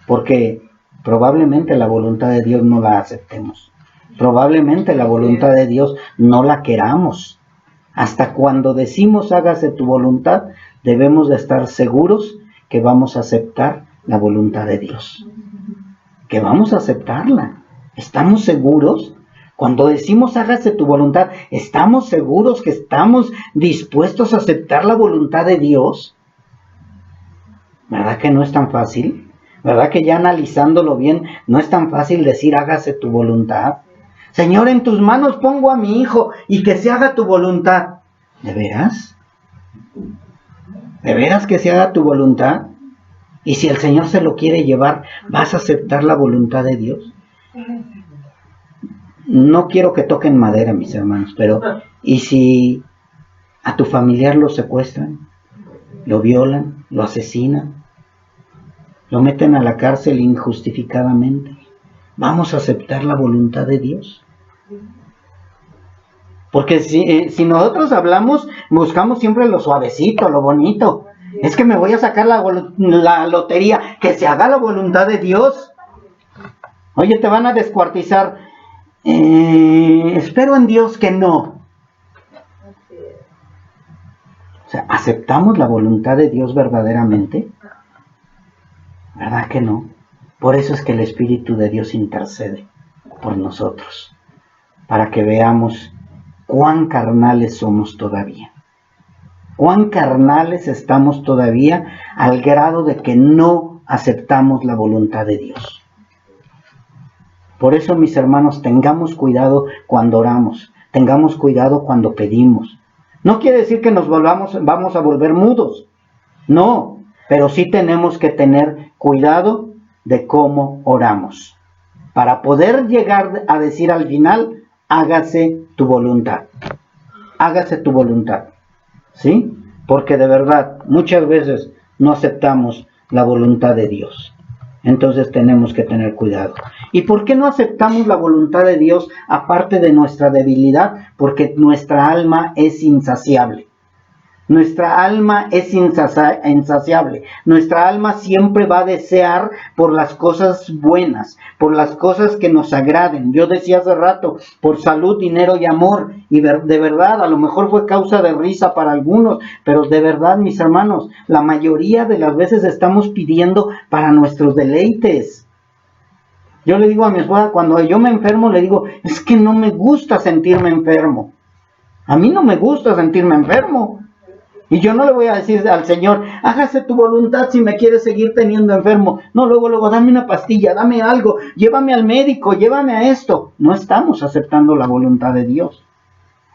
porque probablemente la voluntad de Dios no la aceptemos, probablemente la voluntad de Dios no la queramos. Hasta cuando decimos hágase tu voluntad, debemos de estar seguros que vamos a aceptar la voluntad de Dios, que vamos a aceptarla. ¿Estamos seguros? Cuando decimos hágase tu voluntad, ¿estamos seguros que estamos dispuestos a aceptar la voluntad de Dios? ¿Verdad que no es tan fácil? ¿Verdad que ya analizándolo bien, no es tan fácil decir hágase tu voluntad? Señor, en tus manos pongo a mi hijo y que se haga tu voluntad. ¿De veras? ¿De veras que se haga tu voluntad? Y si el Señor se lo quiere llevar, ¿vas a aceptar la voluntad de Dios? No quiero que toquen madera, mis hermanos, pero ¿y si a tu familiar lo secuestran, lo violan, lo asesinan, lo meten a la cárcel injustificadamente? ¿Vamos a aceptar la voluntad de Dios? Porque si nosotros hablamos, buscamos siempre lo suavecito, lo bonito. Es que me voy a sacar la lotería, que se haga la voluntad de Dios. Oye, te van a descuartizar. Espero en Dios que no. O sea, ¿aceptamos la voluntad de Dios verdaderamente? ¿Verdad que no? Por eso es que el Espíritu de Dios intercede por nosotros, para que veamos cuán carnales somos todavía. Cuán carnales estamos todavía al grado de que no aceptamos la voluntad de Dios. Por eso, mis hermanos, tengamos cuidado cuando oramos, tengamos cuidado cuando pedimos. No quiere decir que vamos a volver mudos, no, pero sí tenemos que tener cuidado de cómo oramos, para poder llegar a decir al final, hágase tu voluntad, hágase tu voluntad, ¿sí? Porque de verdad, muchas veces no aceptamos la voluntad de Dios. Entonces tenemos que tener cuidado. ¿Y por qué no aceptamos la voluntad de Dios aparte de nuestra debilidad? Porque nuestra alma es insaciable. Nuestra alma es insaciable. Nuestra alma siempre va a desear por las cosas buenas, por las cosas que nos agraden. Yo decía hace rato, por salud, dinero y amor. Y de verdad, a lo mejor fue causa de risa para algunos, pero de verdad, mis hermanos, la mayoría de las veces estamos pidiendo para nuestros deleites. Yo le digo a mi esposa, cuando yo me enfermo, le digo, es que no me gusta sentirme enfermo. A mí no me gusta sentirme enfermo. Y yo no le voy a decir al Señor, hágase tu voluntad si me quieres seguir teniendo enfermo. No, luego, dame una pastilla, dame algo, llévame al médico, llévame a esto. No estamos aceptando la voluntad de Dios.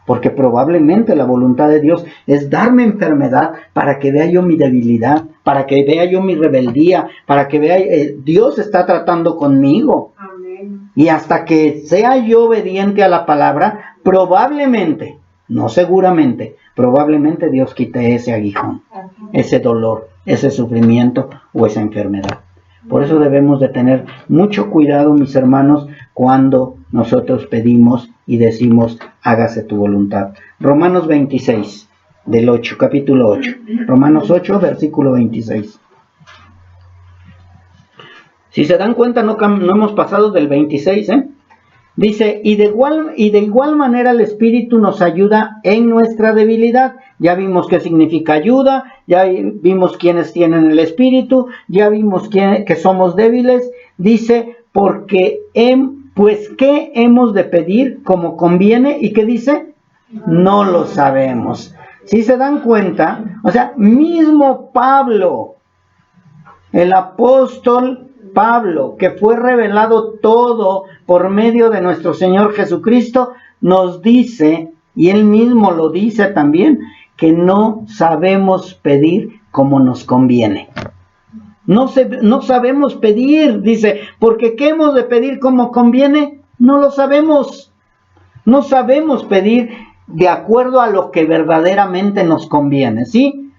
Porque probablemente la voluntad de Dios es darme enfermedad para que vea yo mi debilidad, para que vea yo mi rebeldía, para que vea, Dios está tratando conmigo. Amén. Y hasta que sea yo obediente a la palabra, probablemente, no seguramente, probablemente Dios quite ese aguijón, ese dolor, ese sufrimiento o esa enfermedad. Por eso debemos de tener mucho cuidado, mis hermanos, cuando nosotros pedimos y decimos, hágase tu voluntad. Romanos 26, del 8, capítulo 8. Romanos 8, versículo 26. Si se dan cuenta, no hemos pasado del 26, Dice, y de igual manera el Espíritu nos ayuda en nuestra debilidad. Ya vimos qué significa ayuda, ya vimos quiénes tienen el Espíritu, ya vimos que somos débiles. Dice, porque, pues, ¿qué hemos de pedir como conviene? ¿Y qué dice? No lo sabemos. Si se dan cuenta, o sea, mismo Pablo, el apóstol Pablo, que fue revelado todo por medio de nuestro Señor Jesucristo, nos dice, y él mismo lo dice también, que no sabemos pedir como nos conviene. No sabemos pedir, dice, porque ¿qué hemos de pedir como conviene? No lo sabemos. No sabemos pedir de acuerdo a lo que verdaderamente nos conviene, ¿sí?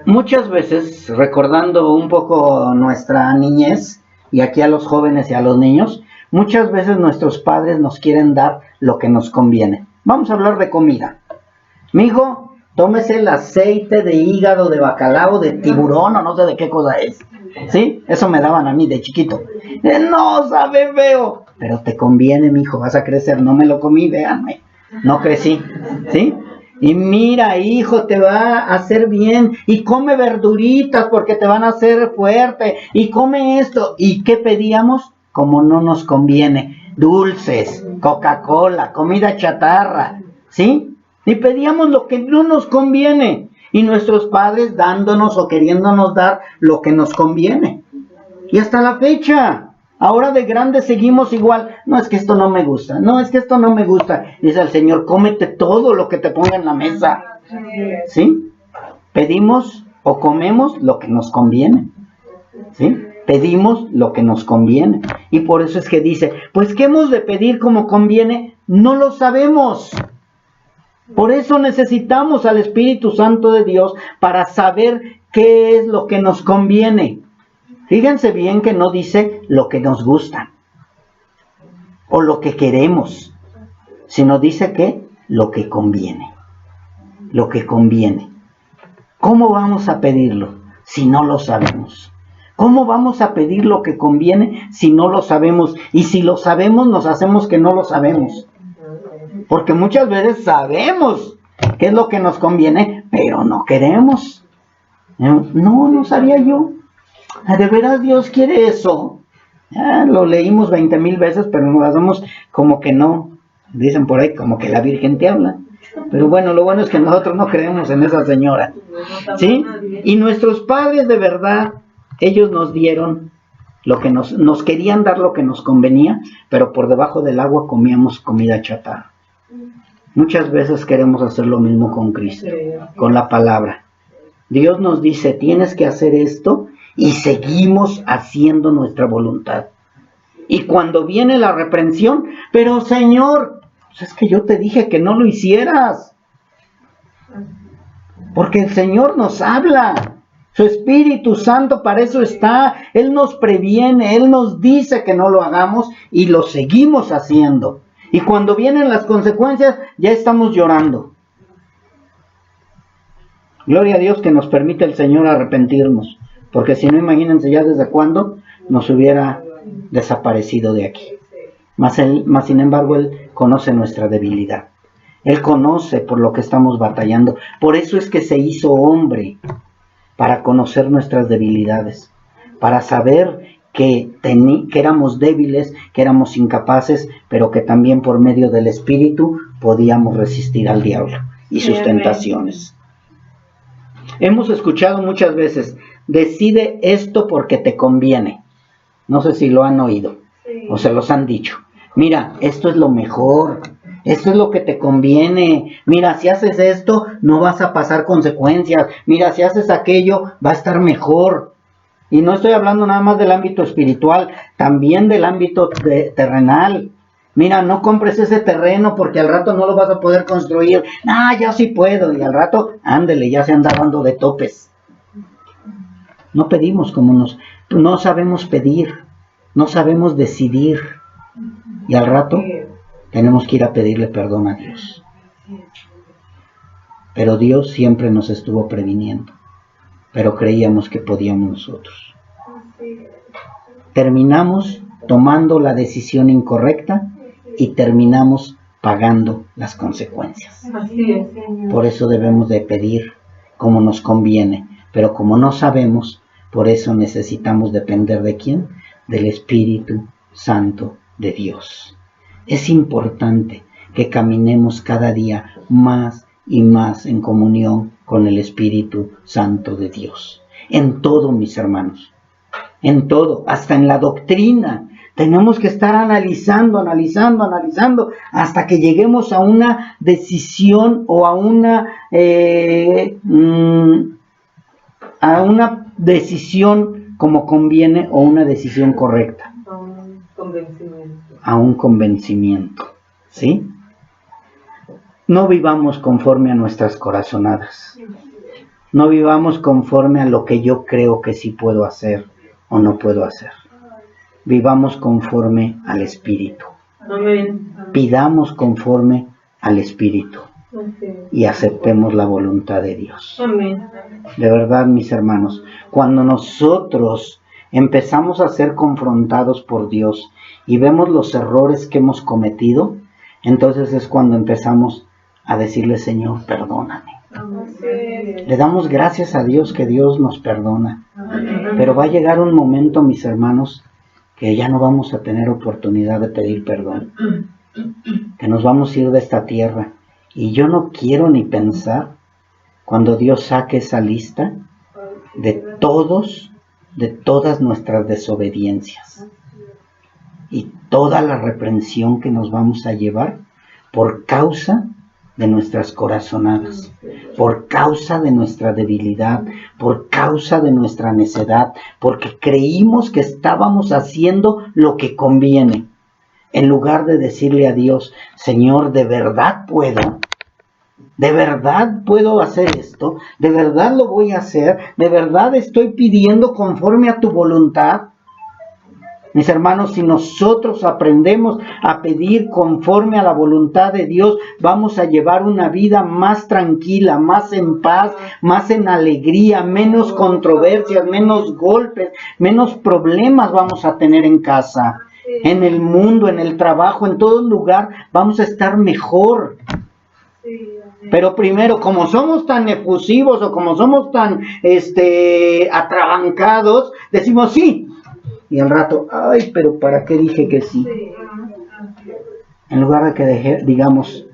Muchas veces, recordando un poco nuestra niñez, y aquí a los jóvenes y a los niños, muchas veces nuestros padres nos quieren dar lo que nos conviene. Vamos a hablar de comida. Mijo, tómese el aceite de hígado de bacalao, de tiburón o no sé de qué cosa es. ¿Sí? Eso me daban a mí de chiquito. No, sabe feo. Pero te conviene, mijo, vas a crecer. No me lo comí, véanme. No crecí. ¿Sí? Y mira, hijo, te va a hacer bien. Y come verduritas porque te van a hacer fuerte. Y come esto. ¿Y qué pedíamos? Como no nos conviene. Dulces, Coca-Cola, comida chatarra. ¿Sí? Y pedíamos lo que no nos conviene. Y nuestros padres dándonos o queriéndonos dar lo que nos conviene. Y hasta la fecha. Ahora de grandes seguimos igual. No, es que esto no me gusta. No, es que esto no me gusta. Dice el Señor, cómete todo lo que te ponga en la mesa. ¿Sí? Pedimos o comemos lo que nos conviene. ¿Sí? Pedimos lo que nos conviene. Y por eso es que dice, pues ¿qué hemos de pedir como conviene? No lo sabemos. Por eso necesitamos al Espíritu Santo de Dios para saber qué es lo que nos conviene. Fíjense bien que no dice lo que nos gusta o lo que queremos, sino dice que lo que conviene. Lo que conviene. ¿Cómo vamos a pedirlo si no lo sabemos? ¿Cómo vamos a pedir lo que conviene si no lo sabemos? Y si lo sabemos, nos hacemos que no lo sabemos. Porque muchas veces sabemos qué es lo que nos conviene, pero no queremos. No sabía yo. ¿De veras Dios quiere eso? Lo leímos 20,000 veces, pero nos hacemos como que no. Dicen por ahí, como que la Virgen te habla. Pero bueno, lo bueno es que nosotros no creemos en esa señora. ¿Sí? Y nuestros padres de verdad, ellos nos dieron lo que nos querían dar lo que nos convenía, pero por debajo del agua comíamos comida chatarra. Muchas veces queremos hacer lo mismo con Cristo, con la palabra. Dios nos dice, tienes que hacer esto, y seguimos haciendo nuestra voluntad. Y cuando viene la reprensión, pero Señor, pues es que yo te dije que no lo hicieras. Porque el Señor nos habla. Su Espíritu Santo para eso está. Él nos previene, Él nos dice que no lo hagamos y lo seguimos haciendo. Y cuando vienen las consecuencias, ya estamos llorando. Gloria a Dios que nos permite el Señor arrepentirnos. Porque si no, imagínense ya desde cuándo nos hubiera desaparecido de aquí. Mas sin embargo, Él conoce nuestra debilidad. Él conoce por lo que estamos batallando. Por eso es que se hizo hombre, para conocer nuestras debilidades, para saber que éramos débiles, que éramos incapaces, pero que también por medio del Espíritu podíamos resistir al diablo y sus tentaciones. Hemos escuchado muchas veces, decide esto porque te conviene. No sé si lo han oído o se los han dicho. Mira, esto es lo mejor, esto es lo que te conviene. Mira, si haces esto, no vas a pasar consecuencias. Mira, si haces aquello, va a estar mejor. Y no estoy hablando nada más del ámbito espiritual, también del ámbito terrenal. Mira, no compres ese terreno porque al rato no lo vas a poder construir. Ya sí puedo. Y al rato, ándele, ya se anda dando de topes. No pedimos no sabemos pedir, no sabemos decidir. Y al rato tenemos que ir a pedirle perdón a Dios. Pero Dios siempre nos estuvo previniendo. Pero creíamos que podíamos nosotros. Terminamos tomando la decisión incorrecta y terminamos pagando las consecuencias. Así es. Por eso debemos de pedir como nos conviene, pero como no sabemos, por eso necesitamos depender ¿de quién? Del Espíritu Santo de Dios. Es importante que caminemos cada día más y más en comunión con el Espíritu Santo de Dios. En todo, mis hermanos, en todo, hasta en la doctrina. Tenemos que estar analizando, hasta que lleguemos a una decisión o a una decisión como conviene o una decisión correcta. A un convencimiento. ¿Sí? No vivamos conforme a nuestras corazonadas. No vivamos conforme a lo que yo creo que sí puedo hacer o no puedo hacer. Vivamos conforme al Espíritu. Amén. Pidamos conforme al Espíritu y aceptemos la voluntad de Dios. Amén. De verdad, mis hermanos, cuando nosotros empezamos a ser confrontados por Dios y vemos los errores que hemos cometido, entonces es cuando empezamos a decirle, Señor, perdóname. Le damos gracias a Dios que Dios nos perdona. Pero va a llegar un momento, mis hermanos, que ya no vamos a tener oportunidad de pedir perdón. Que nos vamos a ir de esta tierra. Y yo no quiero ni pensar cuando Dios saque esa lista de todas nuestras desobediencias. Y toda la reprensión que nos vamos a llevar por causa de nuestras corazonadas, por causa de nuestra debilidad, por causa de nuestra necedad, porque creímos que estábamos haciendo lo que conviene, en lugar de decirle a Dios, Señor, ¿de verdad puedo? ¿De verdad puedo hacer esto? ¿De verdad lo voy a hacer? ¿De verdad estoy pidiendo conforme a tu voluntad? Mis hermanos, si nosotros aprendemos a pedir conforme a la voluntad de Dios, vamos a llevar una vida más tranquila, más en paz, más en alegría, menos controversias, menos golpes, menos problemas vamos a tener en casa, en el mundo, en el trabajo, en todo lugar, vamos a estar mejor. Pero primero, como somos tan efusivos o como somos tan atrabancados, decimos sí. Y al rato, ay, pero ¿para qué dije que sí? En lugar de que digamos,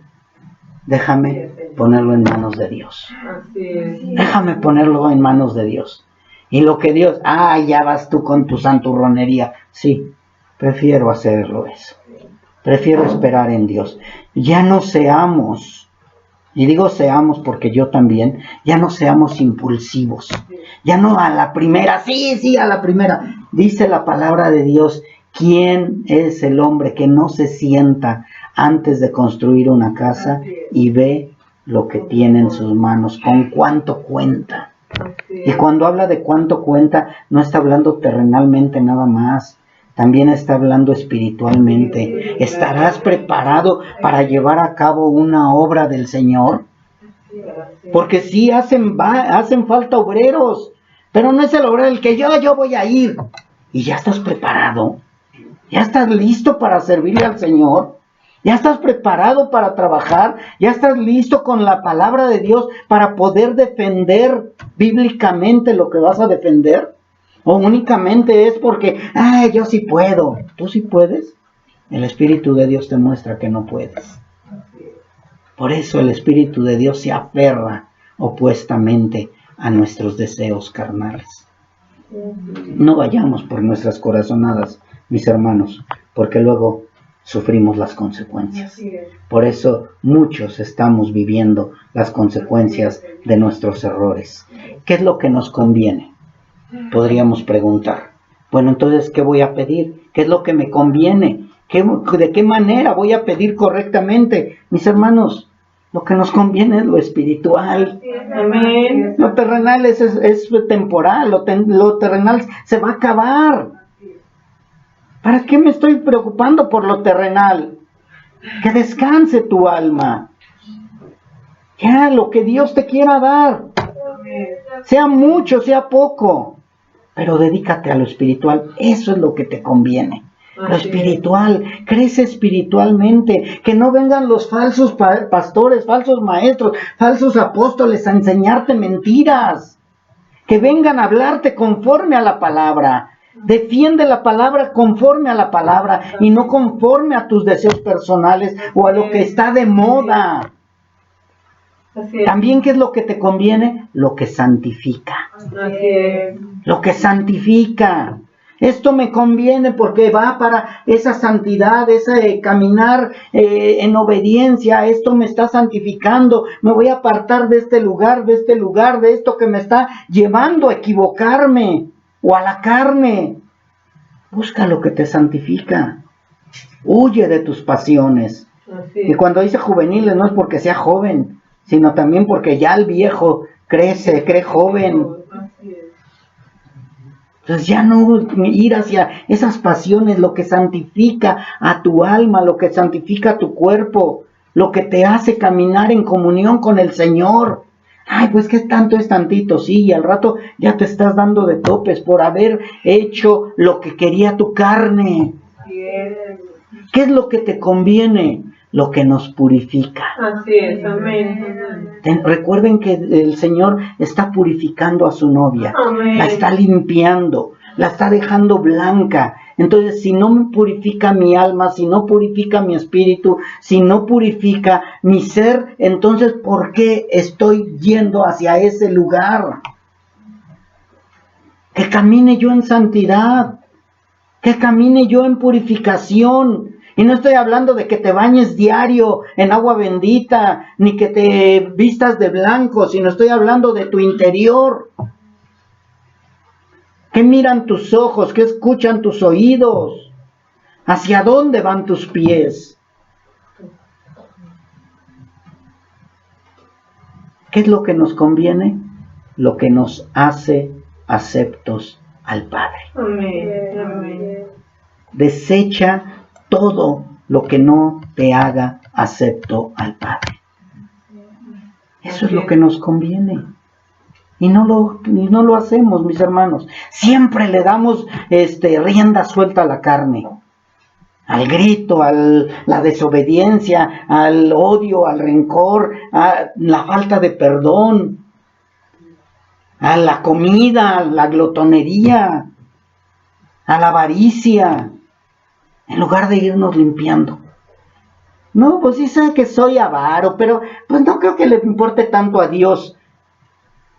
déjame ponerlo en manos de Dios. Déjame ponerlo en manos de Dios. Y lo que Dios, ya vas tú con tu santurronería. Sí, prefiero hacerlo eso. Prefiero esperar en Dios. Ya no seamos, y digo seamos porque yo también, ya no seamos impulsivos. Ya no a la primera, sí, a la primera. Dice la palabra de Dios, ¿quién es el hombre que no se sienta antes de construir una casa y ve lo que tiene en sus manos? ¿Con cuánto cuenta? Y cuando habla de cuánto cuenta, no está hablando terrenalmente nada más. También está hablando espiritualmente. ¿Estarás preparado para llevar a cabo una obra del Señor? Porque sí hacen falta obreros, pero no es el obrero el que yo voy a ir. Y ya estás preparado, ya estás listo para servirle al Señor, ya estás preparado para trabajar, ya estás listo con la palabra de Dios para poder defender bíblicamente lo que vas a defender. O únicamente es porque, yo sí puedo. ¿Tú sí puedes? El Espíritu de Dios te muestra que no puedes. Por eso el Espíritu de Dios se aferra opuestamente a nuestros deseos carnales. No vayamos por nuestras corazonadas, mis hermanos, porque luego sufrimos las consecuencias. Por eso muchos estamos viviendo las consecuencias de nuestros errores. ¿Qué es lo que nos conviene? Podríamos preguntar. Bueno, entonces, ¿qué voy a pedir? ¿Qué es lo que me conviene? ¿De qué manera voy a pedir correctamente? Mis hermanos, lo que nos conviene es lo espiritual. Amén. Lo terrenal es temporal, lo terrenal se va a acabar. ¿Para qué me estoy preocupando por lo terrenal? Que descanse tu alma. Ya, lo que Dios te quiera dar. Sea mucho, sea poco. Pero dedícate a lo espiritual. Eso es lo que te conviene. lo espiritual, crece espiritualmente, que no vengan los falsos pastores, falsos maestros, falsos apóstoles a enseñarte mentiras, que vengan a hablarte conforme a la palabra. Defiende la palabra conforme a la palabra y no conforme a tus deseos personales o a lo que está de moda. También, ¿qué es lo que te conviene? Lo que santifica. Lo que santifica. Esto me conviene porque va para esa santidad, ese caminar en obediencia. Esto me está santificando. Me voy a apartar de este lugar, de esto que me está llevando a equivocarme o a la carne. Busca lo que te santifica. Huye de tus pasiones. Y cuando dice juveniles no es porque sea joven, sino también porque ya el viejo crece, cree joven. Entonces ya no ir hacia esas pasiones, lo que santifica a tu alma, lo que santifica a tu cuerpo, lo que te hace caminar en comunión con el Señor. Ay, pues que tanto es tantito, sí, y al rato ya te estás dando de topes por haber hecho lo que quería tu carne. ¿Qué es lo que te conviene? Lo que nos purifica. Así es, amén. Recuerden que el Señor está purificando a su novia, amén. La está limpiando, la está dejando blanca. Entonces, si no me purifica mi alma, si no purifica mi espíritu, si no purifica mi ser, entonces, ¿por qué estoy yendo hacia ese lugar? Que camine yo en santidad, que camine yo en purificación. Y no estoy hablando de que te bañes diario en agua bendita, ni que te vistas de blanco, sino estoy hablando de tu interior. ¿Qué miran tus ojos? ¿Qué escuchan tus oídos? ¿Hacia dónde van tus pies? ¿Qué es lo que nos conviene? Lo que nos hace aceptos al Padre. Amén. Amén. Desecha todo lo que no te haga acepto al Padre. Eso es lo que nos conviene. Y no lo hacemos, mis hermanos. Siempre le damos rienda suelta a la carne. Al grito, a la desobediencia, al odio, al rencor, a la falta de perdón, a la comida, a la glotonería, a la avaricia, en lugar de irnos limpiando. No, pues sí sé que soy avaro, pero pues no creo que le importe tanto a Dios.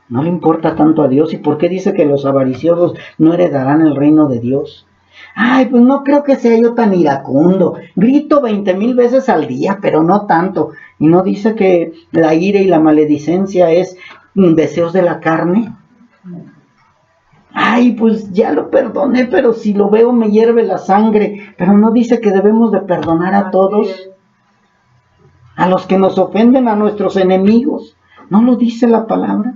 No le importa tanto a Dios. ¿Y por qué dice que los avariciosos no heredarán el reino de Dios? Ay, pues no creo que sea yo tan iracundo. Grito 20,000 veces al día, pero no tanto. ¿Y no dice que la ira y la maledicencia es deseos de la carne? Ay, pues ya lo perdoné, pero si lo veo me hierve la sangre. Pero no dice que debemos de perdonar a todos, a los que nos ofenden, a nuestros enemigos. ¿No lo dice la palabra?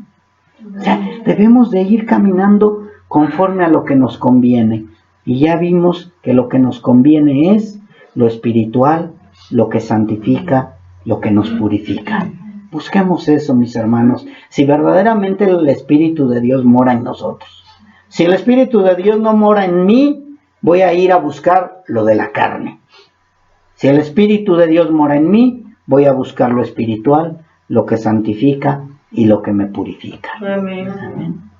O sea, debemos de ir caminando conforme a lo que nos conviene. Y ya vimos que lo que nos conviene es lo espiritual, lo que santifica, lo que nos purifica. Busquemos eso, mis hermanos. Si verdaderamente el Espíritu de Dios mora en nosotros. Si el Espíritu de Dios no mora en mí, voy a ir a buscar lo de la carne. Si el Espíritu de Dios mora en mí, voy a buscar lo espiritual, lo que santifica y lo que me purifica. Amén. Amén.